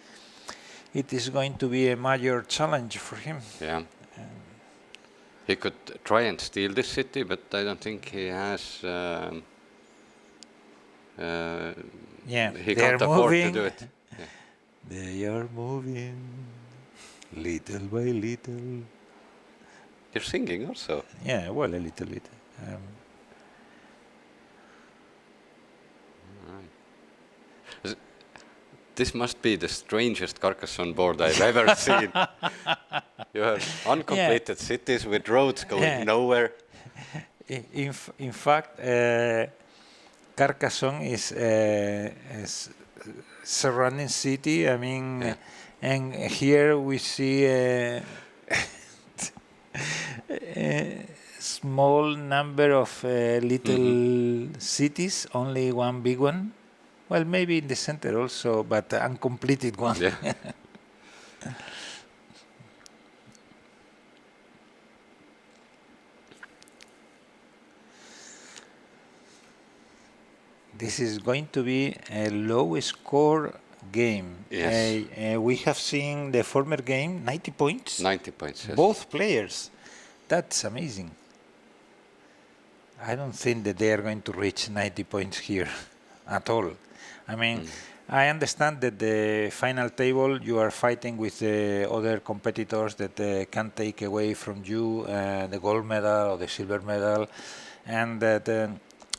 it is going to be a major challenge for him. Yeah. He could try and steal this city, but I don't think he has. He can't afford to do it. They are moving, little by little. You're singing also? Yeah, well, a little bit. Right. This must be the strangest Carcassonne board I've ever seen. You have uncompleted cities with roads going nowhere. In fact, Carcassonne is surrounding city. I mean, and here we see a small number of little cities, only one big one. Well, maybe in the center also, but uncompleted one. Yeah. This is going to be a low score game. Yes. We have seen the former game, 90 points. 90 points, yes. Both players. That's amazing. I don't think that they are going to reach 90 points here at all. I mean, I understand that the final table, you are fighting with the other competitors that can take away from you the gold medal or the silver medal, and that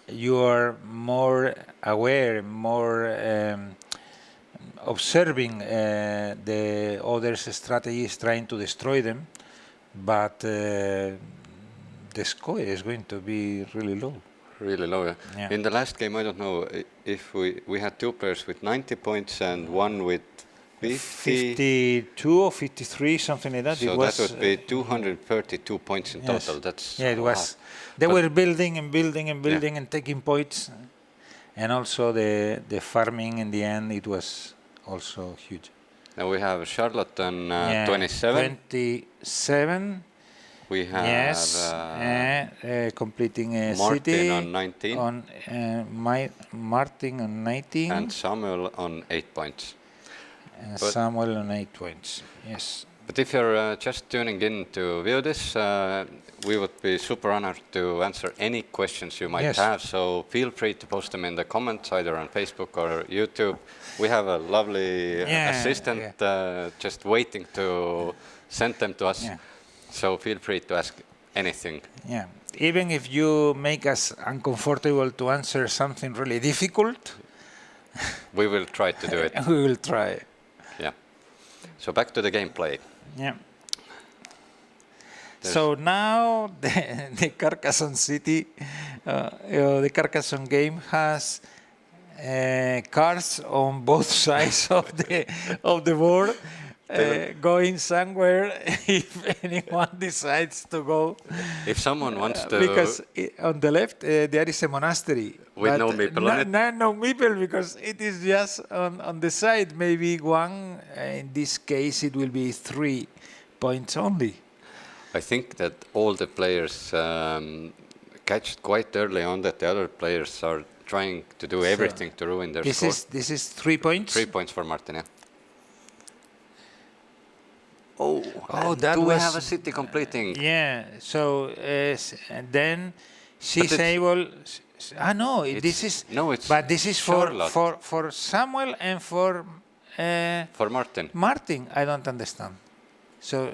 you are more aware, more observing the others' strategies, trying to destroy them, but the score is going to be really low. Really low, yeah. In the last game, I don't know if we had two players with 90 points and one with 52 or 53, something like that. So it was, that would be 232 points in total. That's it was. They were building and building and building and taking points, and also the farming in the end. It was also huge. Now we have Charlotte on 27. 27. We have Yes, completing a Martin city on 19 on Martin on 19 and Samuel on 8 points. and but- Samuel on 8 points. Yes. But if you're just tuning in to view this, we would be super honored to answer any questions you might Yes. have. So feel free to post them in the comments, either on Facebook or YouTube. We have a lovely assistant just waiting to send them to us. Yeah. So feel free to ask anything. Yeah. Even if you make us uncomfortable to answer something really difficult, We will try to do it. we will try. Yeah. So back to the gameplay. Yeah. So now the Carcassonne city, the Carcassonne game has cars on both sides of the board, going somewhere if anyone decides to go. If someone wants to... Because on the left there is a monastery. With but no meeple on it? No meeple, because it is just on the side. Maybe one, in this case it will be 3 points only. I think that all the players catch quite early on that the other players are trying to do everything to ruin their score. This is 3 points? 3 points for Martin, yeah. Oh, And that do we was... have a city completing? Yeah, so and then she's it's- able... no, It's- this is... no, it's But this is for, Charlotte. for Samuel and for For Martin. Martin. I don't understand. So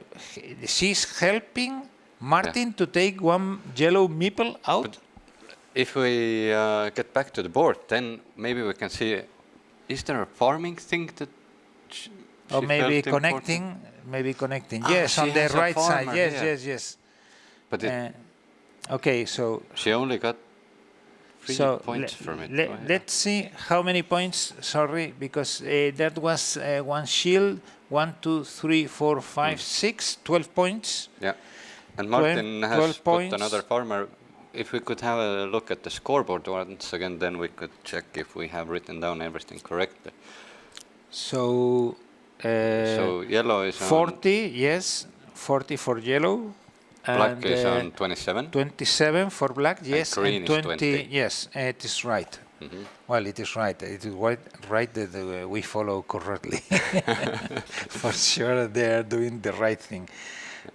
she's helping Martin to take one yellow meeple out? If we get back to the board, then maybe we can see, is there a farming thing that Or she maybe felt important? connecting. Ah, Yes, she on the has a right side. farmer Yes, here. yes. But Okay, so she only got 3 points from it. Oh, yeah. let's see how many points. Sorry, because that was one shield. 1, 2, 3, 4, 5, 6, 12 points. Yeah, and Martin 12 has put points. another farmer. If we could have a look at the scoreboard once again, then we could check if we have written down everything correctly. So, So yellow is 40, yes, 40 for yellow. on, black and, is on 27. 27 for black, yes, green and is 20, 20. yes, it is right. Mhm. Well, it is right. It is right that we follow correctly. For sure, they are doing the right thing.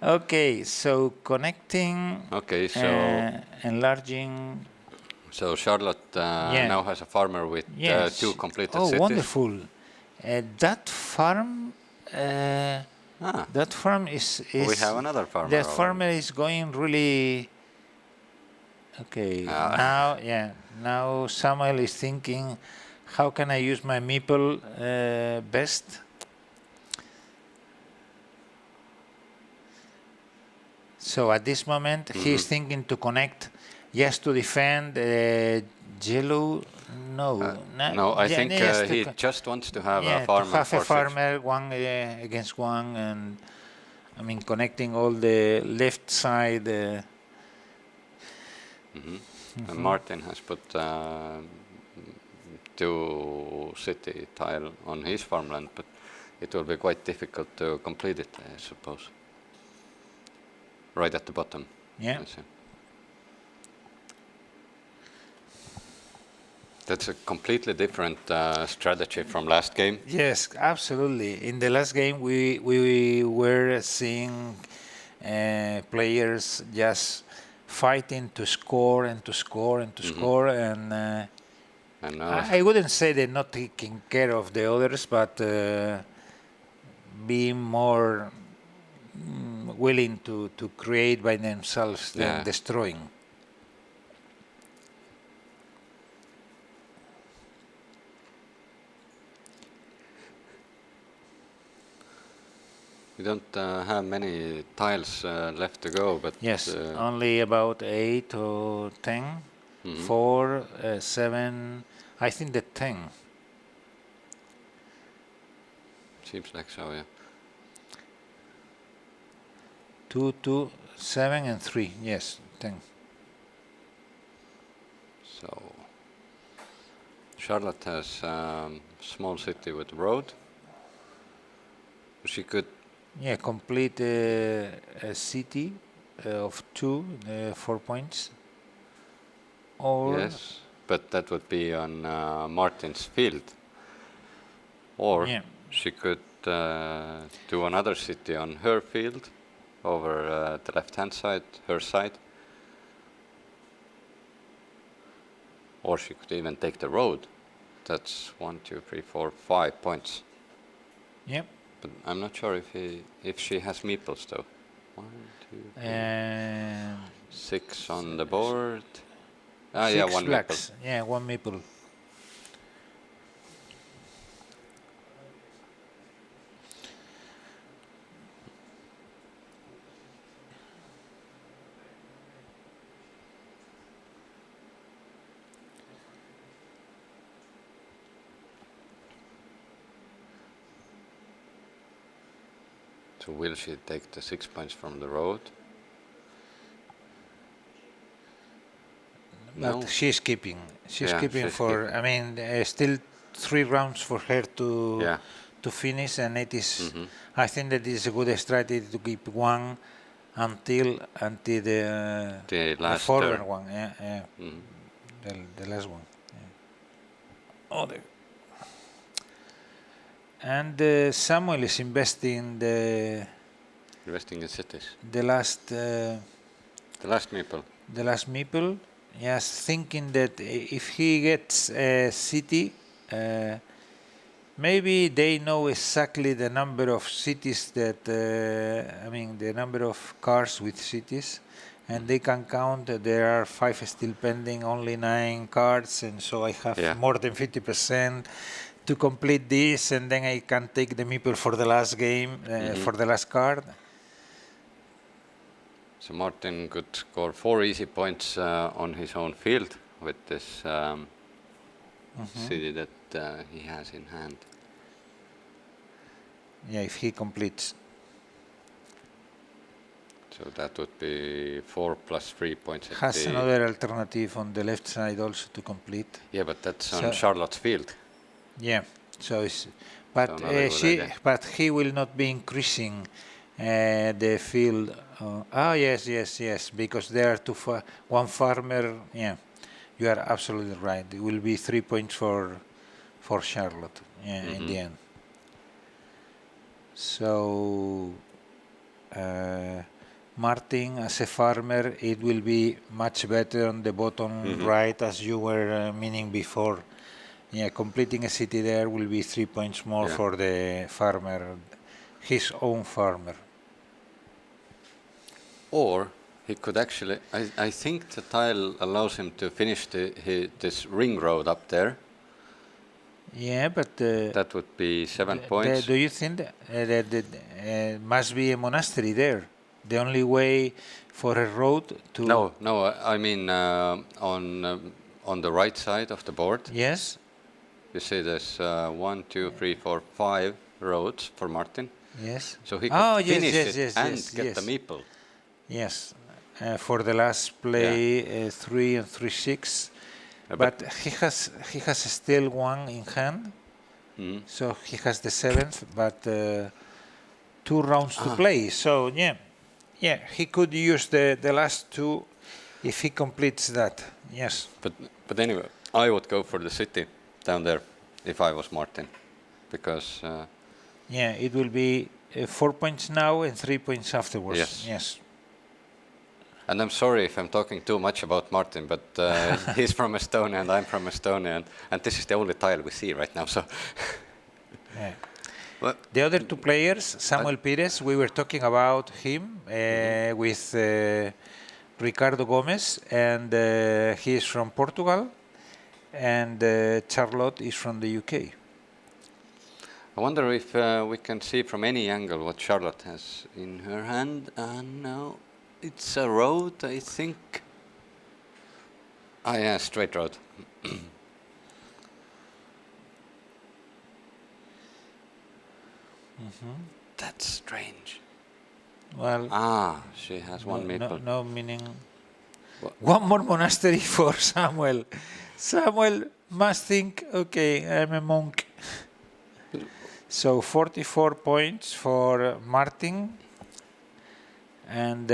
Okay, so connecting, Okay, so enlarging. so Charlotte now has a farmer with Yes. 2 completed Oh, cities. wonderful! That farm. Ah, That farm is we have another farmer. that over. farmer is going really okay. Now Samuel is thinking, how can I use my meeple best? So at this moment he is thinking to connect, yes, to defend yellow. No, I think he just wants to have a farmer. to have for a farmer one against one, and I mean connecting all the left side. And Martin has put 2 city tile on his farmland, but it will be quite difficult to complete it, I suppose. Right at the bottom. Yeah. I see. That's a completely different strategy from last game. Yes, absolutely. In the last game, we were seeing players just fighting to score and to score and to score, and And now I wouldn't say they're not taking care of the others, but being more willing to create by themselves than destroying. we don't have many tiles left to go, but Yes, only about 8 or 10, 4, 7, I think the 10. seems like so, yeah. 2, 2, 7, and 3, yes, 10. So Charlotte has small city with road. She could Yeah, complete a city. of 2, 4 points. Or Yes, but that would be on Martin's field. Or yeah. she could do another city on her field over the left-hand side, her side. Or she could even take the road. That's 1, 2, 3, 4, 5 points. Yep. But I'm not sure if she has meeples though. 1, 2, 3, 6 on the board. Ah, yeah, 6 one blacks. meeple. Yeah, 1 meeple. So will she take the 6 points from the road? But No. she's keeping. She's Yeah, keeping she's for. keeping. I mean, still 3 rounds for her to Yeah. to finish, and it is. I think that is a good strategy to keep one until The last forward turn. one. Yeah, yeah. The last one. Yeah. Oh, and Samuel is investing Investing in cities. the last. The last meeple. The last meeple, yes, thinking that if he gets a city, maybe they know exactly the number of cities that, I mean, the number of cars with cities, and they can count that there are 5 still pending, only 9 cards, and so I have more than 50% to complete this, and then I can take the meeple for the last game, for the last card. So Martin could score 4 easy points on his own field with this city that he has in hand. Yeah, if he completes. So that would be 4 plus 3 points. Has another alternative on the left side also to complete. Yeah, but that's on Charlotte's field. Yeah, so it's, but but he will not be increasing the field. Yes, because there are one farmer. Yeah, you are absolutely right. It will be 3 points for Charlotte. Yeah, in the end. So Martin, as a farmer, it will be much better on the bottom right, as you were meaning before. Yeah, completing a city there will be 3 points more for the farmer, his own farmer. Or he could actually, I think the tile allows him to finish this ring road up there. Yeah, but that would be 7 points. Do you think that must be a monastery there? The only way for a road to... No, I mean on the right side of the board. Yes. You see there's 1, 2, 3, 4, 5 roads for Martin. Yes. So he could finish it and get the meeple. Yes, for the last play 3 and 3, 6. But he has still one in hand, so he has the 7th, but 2 rounds to play. So yeah, he could use the last 2 if he completes that. Yes. But anyway, I would go for the city down there if I was Martin, because yeah, it will be 4 points now and 3 points afterwards. Yes. And I'm sorry if I'm talking too much about Martin, but he's from Estonia and I'm from Estonia, and this is the only tile we see right now. So, well, the other 2 players, Samuel Pires, we were talking about him with Ricardo Gomez, and he is from Portugal, and Charlotte is from the UK. I wonder if we can see from any angle what Charlotte has in her hand. No. It's a road, I think. Ah, yeah, straight road. That's strange. Well, she has one meeple. No meaning. One more monastery for Samuel. Samuel must think, okay, I'm a monk. So 44 points for Martin. And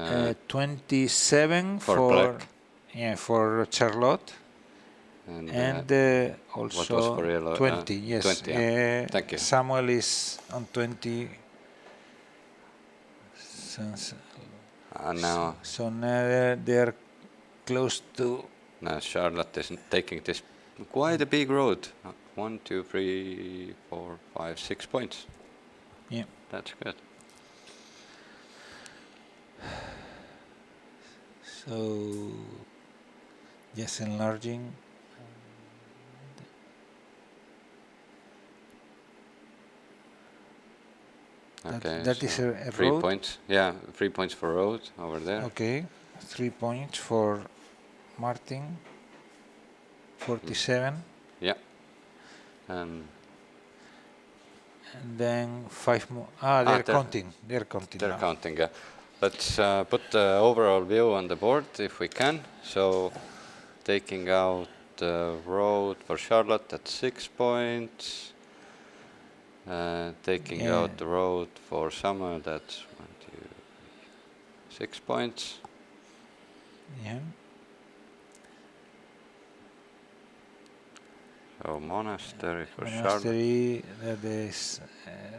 27 For black. for Charlotte, And, and what was also for yellow? 20. Yes, 20, yeah. Thank you. Samuel is on 20. And now, So now they're close to. now Charlotte is taking this quite a big road. 1, 2, 3, 4, 5, 6 points. Yeah. That's good. So just enlarging. Okay, that is so a 3 road. points. Yeah, 3 points for road over there. Okay, 3 points for Martin. 47. Yeah. And And then 5 more. They're they're- counting. They're counting. they're now. counting. Yeah. Let's put the overall view on the board if we can. So taking out the road for Charlotte at 6 points. Taking Yeah. out the road for Summer, that's 1, 2, 6 points. Yeah. So Monastery for Charlotte. Monastery, that is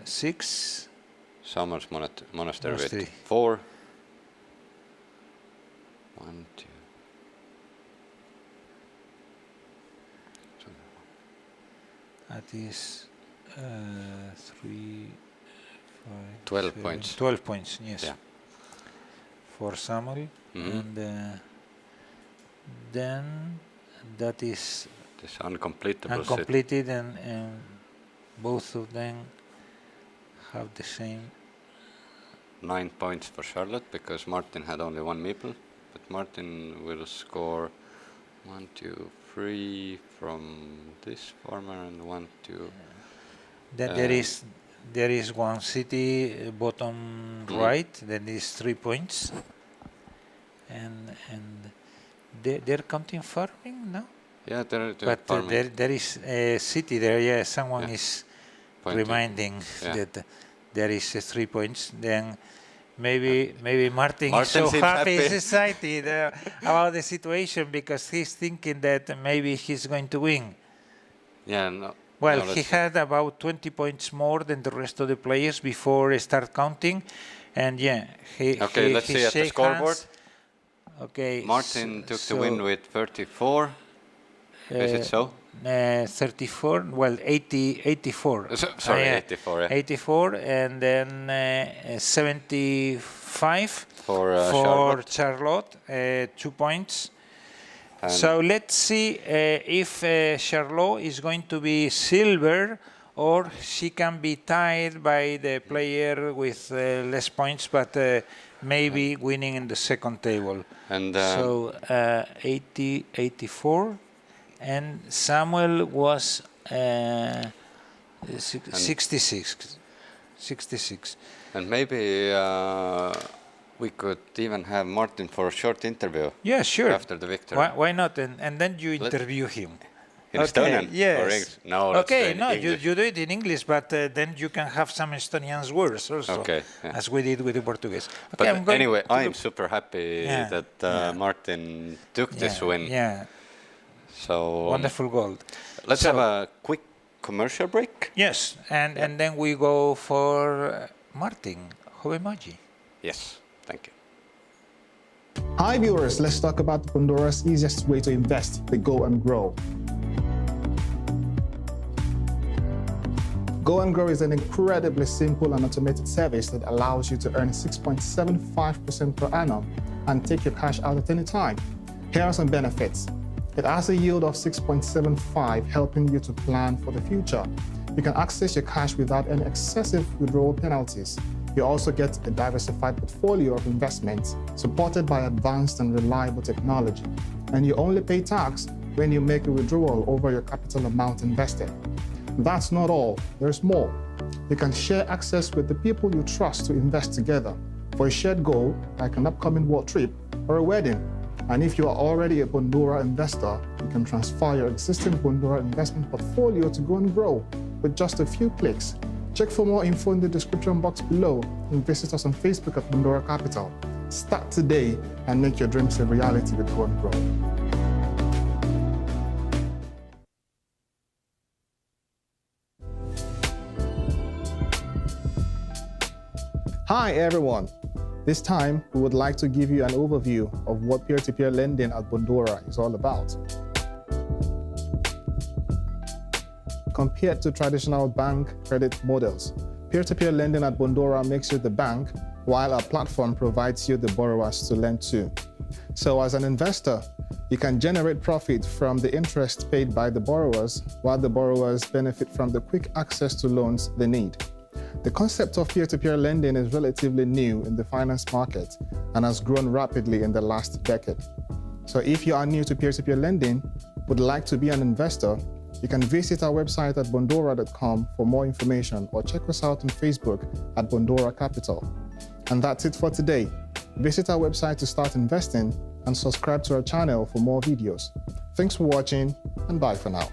6. Summer's Monastery Monastery. with 4. 1, 2. That is 3, 5, 12 7, points. 12 points, yes. Yeah. For Samuel. Mhm. And then that is This uncompletable set. uncompleted, and both of them have the same. 9 points for Charlotte because Martin had only 1 meeple. But Martin will score 1, 2, 3 from this farmer and 1, 2. That there is one city bottom right that is 3 points, and they're counting farming now. Yeah, they're But farming. there is a city there. Yeah, someone Yeah. is Pointing. reminding Yeah. that there is 3 points. Then maybe Martin is Martin so seems happy, happy. is excited about the situation because he's thinking that maybe he's going to win. Yeah, no. Well, no, he let's- had about 20 points more than the rest of the players before start counting, and yeah, Okay, let's see at the shake scoreboard. hands. Okay, Martin took the win with 34. Is it so? 34, well, 84. Sorry, Yeah, 84. Yeah. 84, and then 75 For for Charlotte. Charlotte, 2 points. And So let's see if Charlotte is going to be silver or she can be tied by the player with less points, but maybe winning in the second table. And So 80, 84, and Samuel was 66. 66. and maybe we could even have Martin for a short interview Yeah, sure. after the victory. Why not? And then you interview him. In Estonian? Yes. Or English? No, let's Okay, say in no, English. you do it in English, but then you can have some Estonian words also, Okay, yeah. as we did with the Portuguese. Okay, But I'm going anyway, to I'm look- super happy Yeah, that yeah. Martin took this yeah, win. Yeah, So wonderful goal. let's So- have a quick commercial break. Yes, and then we go for Martin Hovemaji. Yes, thank you. Hi viewers, let's talk about Pandora's easiest way to invest, the Go and Grow. Go and Grow is an incredibly simple and automated service that allows you to earn 6.75% per annum and take your cash out at any time. Here are some benefits. It has a yield of 6.75, helping you to plan for the future. You can access your cash without any excessive withdrawal penalties. You also get a diversified portfolio of investments supported by advanced and reliable technology. And you only pay tax when you make a withdrawal over your capital amount invested. That's not all, there's more. You can share access with the people you trust to invest together for a shared goal like an upcoming world trip or a wedding. And if you are already a Bondora investor, you can transfer your existing Bondora investment portfolio to Go and Grow with just a few clicks. Check for more info in the description box below and visit us on Facebook at Bondora Capital. Start today and make your dreams a reality with Grow. Hi everyone. This time, we would like to give you an overview of what peer-to-peer lending at Bondora is all about. Compared to traditional bank credit models, peer-to-peer lending at Bondora makes you the bank, while our platform provides you the borrowers to lend to. So as an investor, you can generate profit from the interest paid by the borrowers, while the borrowers benefit from the quick access to loans they need. The concept of peer-to-peer lending is relatively new in the finance market and has grown rapidly in the last decade. So if you are new to peer-to-peer lending, would like to be an investor, you can visit our website at bondora.com for more information or check us out on Facebook at Bondora Capital. And that's it for today. Visit our website to start investing and subscribe to our channel for more videos. Thanks for watching and bye for now.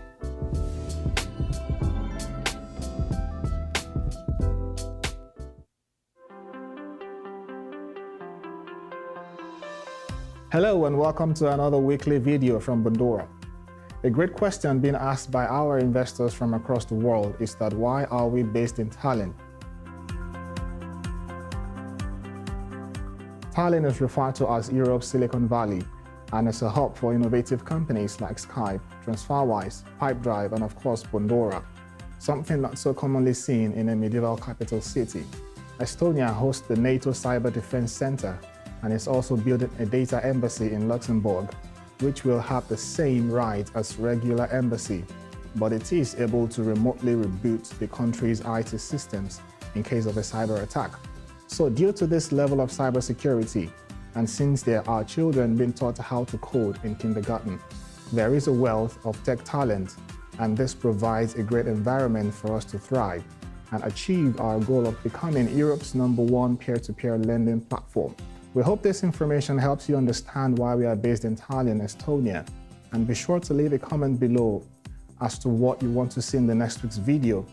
Hello and welcome to another weekly video from Bondora. A great question being asked by our investors from across the world is that why are we based in Tallinn? Tallinn is referred to as Europe's Silicon Valley and is a hub for innovative companies like Skype, TransferWise, Pipedrive, and of course Bondora, something not so commonly seen in a medieval capital city. Estonia hosts the NATO Cyber Defense Center and is also building a data embassy in Luxembourg, which will have the same right as regular embassy, but it is able to remotely reboot the country's IT systems in case of a cyber attack. So due to this level of cybersecurity, and since there are children being taught how to code in kindergarten, there is a wealth of tech talent, and this provides a great environment for us to thrive and achieve our goal of becoming Europe's #1 peer-to-peer lending platform. We hope this information helps you understand why we are based in Tallinn, Estonia, and be sure to leave a comment below as to what you want to see in the next week's video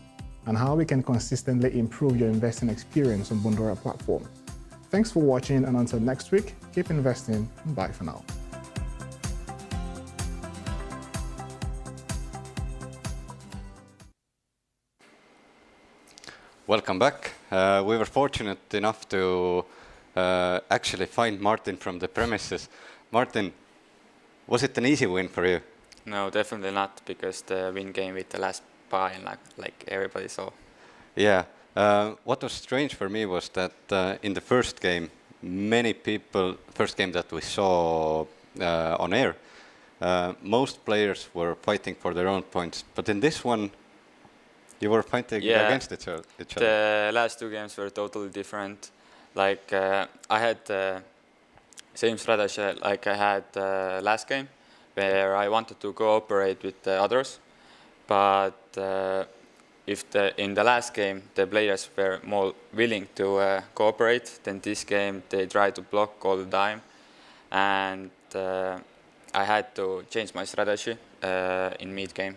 and how we can consistently improve your investing experience on Bondora platform. Thanks for watching, and until next week, keep investing and bye for now. Welcome back. We were fortunate enough to actually find Martin from the premises. Martin, was it an easy win for you? No, definitely not, because the win came with the last buy, and like everybody saw. Yeah. What was strange for me was that in the first game, many people, first game that we saw on air, most players were fighting for their own points. But in this one, you were fighting against each other. The last two games were totally different. Like I had the same strategy like I had last game, where I wanted to cooperate with the others, but if in the last game the players were more willing to cooperate, then this game they tried to block all the time, and I had to change my strategy in mid-game.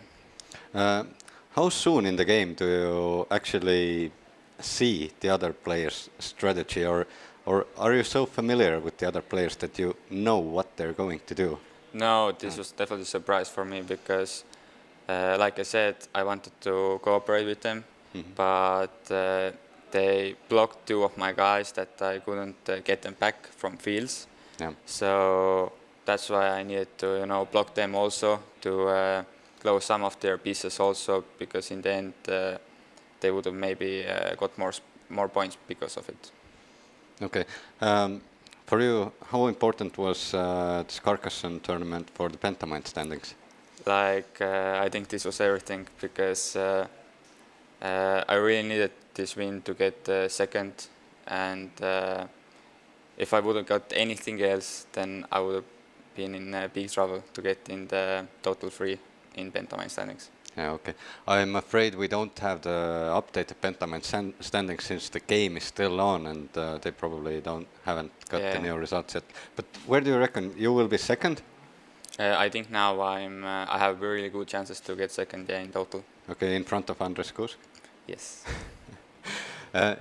How soon in the game do you actually see the other players' strategy, or are you so familiar with the other players that you know what they're going to do? No, this was definitely a surprise for me, because like I said, I wanted to cooperate with them, but they blocked two of my guys that I couldn't get them back from fields. Yeah. So that's why I needed to block them also, to close some of their pieces also, because in the end they would have maybe got more points because of it. Okay. For you, how important was this Carcassonne tournament for the Pentamind standings? Like, I think this was everything, because I really needed this win to get second, and if I would have got anything else, then I would have been in big trouble to get in the total 3 in Pentamind standings. Yeah, okay. I'm afraid we don't have the updated Pentamind standings, since the game is still on, and they probably haven't got the new results yet. But where do you reckon you will be second? I think now I have really good chances to get second in total. Okay, in front of Andres Kuusk? Yes.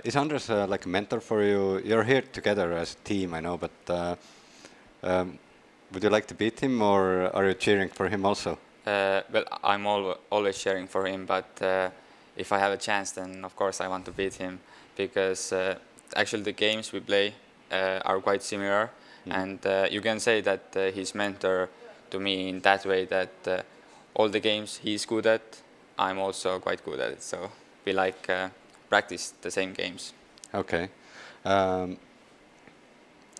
Is Anders like a mentor for you? You're here together as a team, I know, but would you like to beat him, or are you cheering for him also? Well, I'm always cheering for him, but if I have a chance, then of course I want to beat him, because actually the games we play are quite similar, and you can say that he's mentor to me in that way that all the games he's good at, I'm also quite good at it. So we like practice the same games. Okay.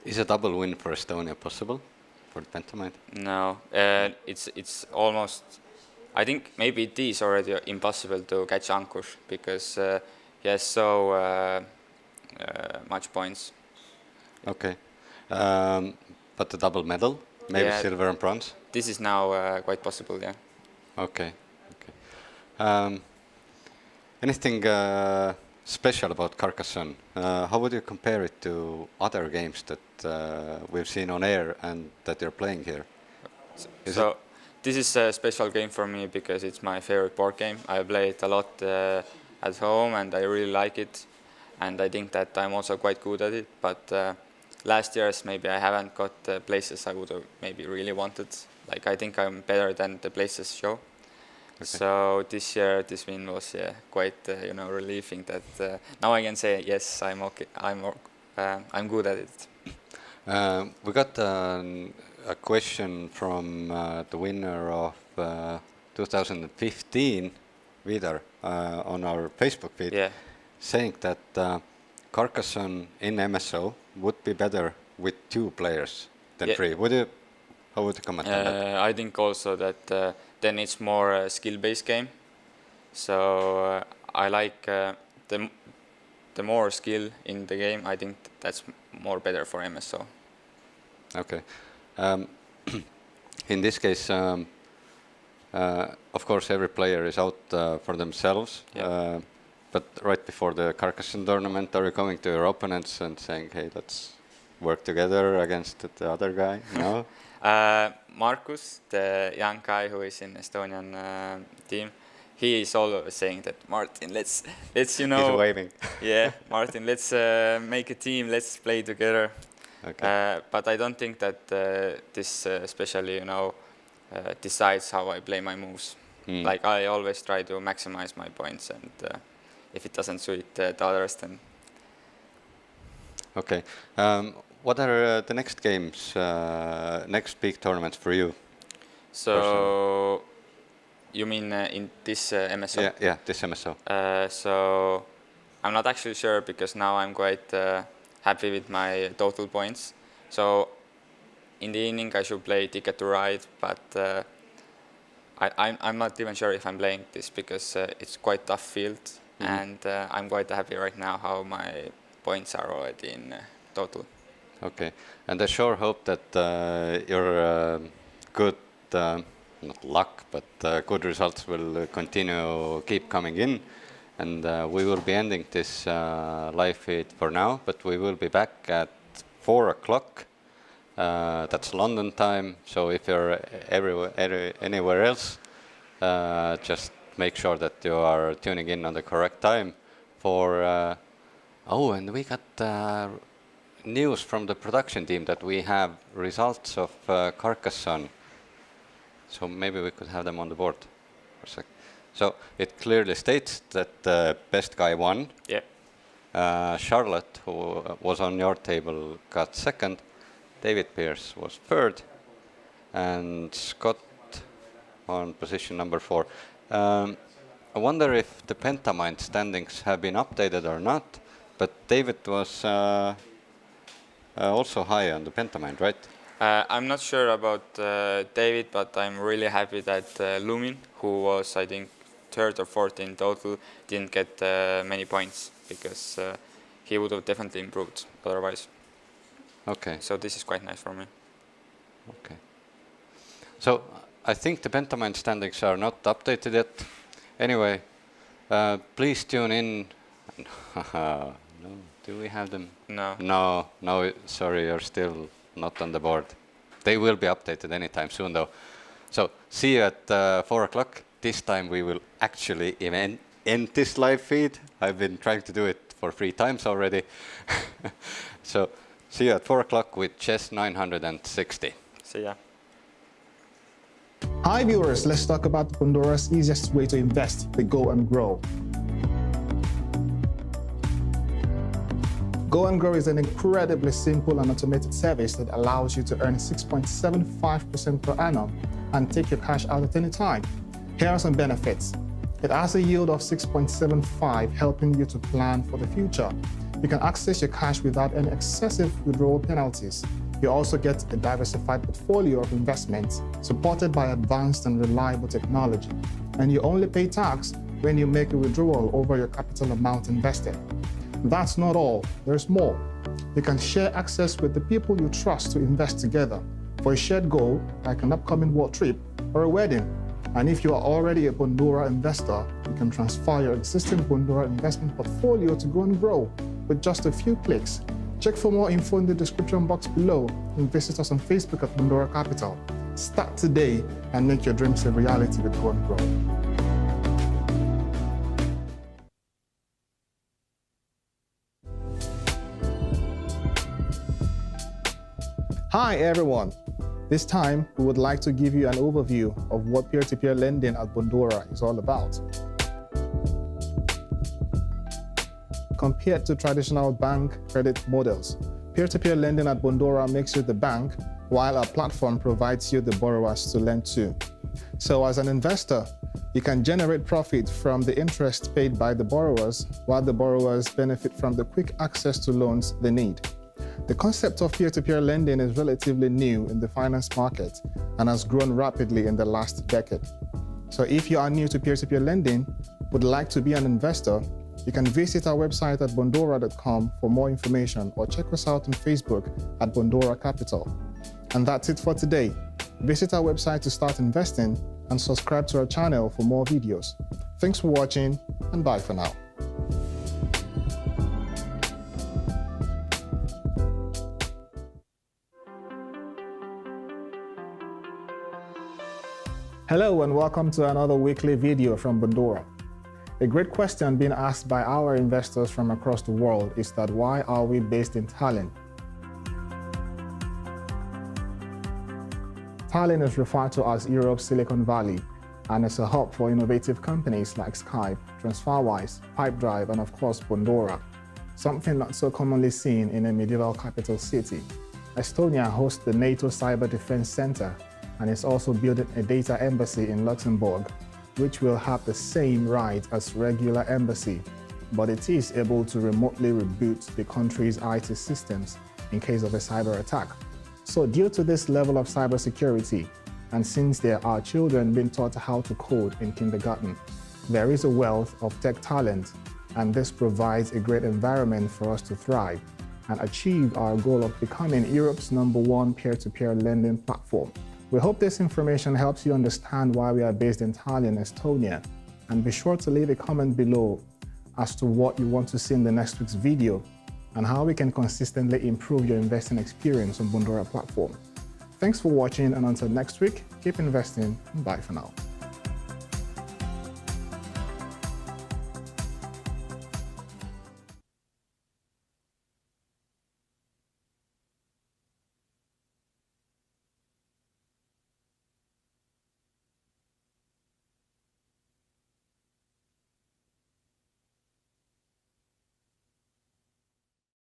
Is a double win for Estonia possible for the Pentamind? No, it's almost. I think maybe it is already impossible to catch Ankush because he has so much points. Okay. But the double medal, maybe Yeah. silver and bronze? This is now quite possible, yeah. Okay. Okay. Anything special about Carcassonne? How would you compare it to other games that we've seen on air and that you're playing here? So this is a special game for me because it's my favorite board game. I play it a lot at home and I really like it. And I think that I'm also quite good at it. But last years maybe I haven't got the places I would have maybe really wanted. Like I think I'm better than the places show. Okay. So this year, this win was quite relieving that now I can say yes, I'm okay. I'm good at it. We got a question from the winner of 2015, Vidar, on our Facebook feed, saying that Carcassonne in MSO would be better with 2 players than 3. How would you comment on that? I think also that then it's more a skill-based game. So I like the more skill in the game. I think that's more better for MSO. Okay. In this case, of course, every player is out for themselves. Yeah. But right before the Carcassonne tournament, are you going to your opponents and saying, "Hey, let's work together against the other guy"? No. Markus, the young guy who is in Estonian team, he is always saying that Martin, let's He's waving. Yeah, Martin, let's make a team, let's play together. Okay. But I don't think that this especially decides how I play my moves. Like I always try to maximize my points, and if it doesn't suit the others, then. Okay. What are the next games, next big tournaments for you? So, personally? You mean in this MSO? Yeah, this MSO. So, I'm not actually sure because now I'm quite happy with my total points. So, in the evening I should play Ticket to Ride, but I'm not even sure if I'm playing this because it's quite tough field, and I'm quite happy right now how my points are already in total. Okay, and I sure hope that your good, not luck, but good results will keep coming in, and we will be ending this live feed for now, but we will be back at 4 o'clock. That's London time, so if you're anywhere else, just make sure that you are tuning in on the correct time for... and we got... news from the production team that we have results of Carcassonne. So maybe we could have them on the board for a sec. So it clearly states that the best guy won. Yeah. Charlotte, who was on your table, got second. David Pierce was third. And Scott on position number 4. I wonder if the Pentamind standings have been updated or not, but David was... also high on the Pentamind, right? I'm not sure about David, but I'm really happy that Lumin, who was, I think, 3rd or 4th in total, didn't get many points because he would have definitely improved otherwise. Okay. So this is quite nice for me. Okay. So I think the Pentamind standings are not updated yet. Anyway, please tune in. No. Do we have them? No. No, sorry, you're still not on the board. They will be updated anytime soon, though. So, see you at 4 o'clock. This time we will actually end this live feed. I've been trying to do it for 3 times already. So see you at 4 o'clock with chess 960. See ya. Hi viewers, let's talk about Bondora's easiest way to invest, the Go and Grow. Go and Grow is an incredibly simple and automated service that allows you to earn 6.75% per annum and take your cash out at any time. Here are some benefits. It has a yield of 6.75, helping you to plan for the future. You can access your cash without any excessive withdrawal penalties. You also get a diversified portfolio of investments supported by advanced and reliable technology. And you only pay tax when you make a withdrawal over your capital amount invested. That's not all, there's more. You can share access with the people you trust to invest together for a shared goal like an upcoming world trip or a wedding. And if you are already a Bondora investor, you can transfer your existing Bondora investment portfolio to Go and Grow with just a few clicks. Check for more info in the description box below and visit us on Facebook at Bondora Capital. Start today and make your dreams a reality with Go and Grow. Hi everyone. This time, we would like to give you an overview of what peer-to-peer lending at Bondora is all about. Compared to traditional bank credit models, peer-to-peer lending at Bondora makes you the bank, while our platform provides you the borrowers to lend to. So as an investor, you can generate profit from the interest paid by the borrowers, while the borrowers benefit from the quick access to loans they need. The concept of peer-to-peer lending is relatively new in the finance market and has grown rapidly in the last decade. So if you are new to peer-to-peer lending, would like to be an investor, you can visit our website at bondora.com for more information or check us out on Facebook at Bondora Capital. And that's it for today. Visit our website to start investing and subscribe to our channel for more videos. Thanks for watching and bye for now. Hello and welcome to another weekly video from Bondora. A great question being asked by our investors from across the world is that why are we based in Tallinn? Tallinn is referred to as Europe's Silicon Valley and is a hub for innovative companies like Skype, TransferWise, Pipedrive, and of course Bondora, something not so commonly seen in a medieval capital city. Estonia hosts the NATO Cyber Defense Center and is also building a data embassy in Luxembourg, which will have the same rights as regular embassy, but it is able to remotely reboot the country's IT systems in case of a cyber attack. So due to this level of cybersecurity, and since there are children being taught how to code in kindergarten, there is a wealth of tech talent, and this provides a great environment for us to thrive and achieve our goal of becoming Europe's #1 peer-to-peer lending platform. We hope this information helps you understand why we are based in Tallinn, Estonia, and be sure to leave a comment below as to what you want to see in the next week's video and how we can consistently improve your investing experience on Bondora platform. Thanks for watching, and until next week, keep investing and bye for now.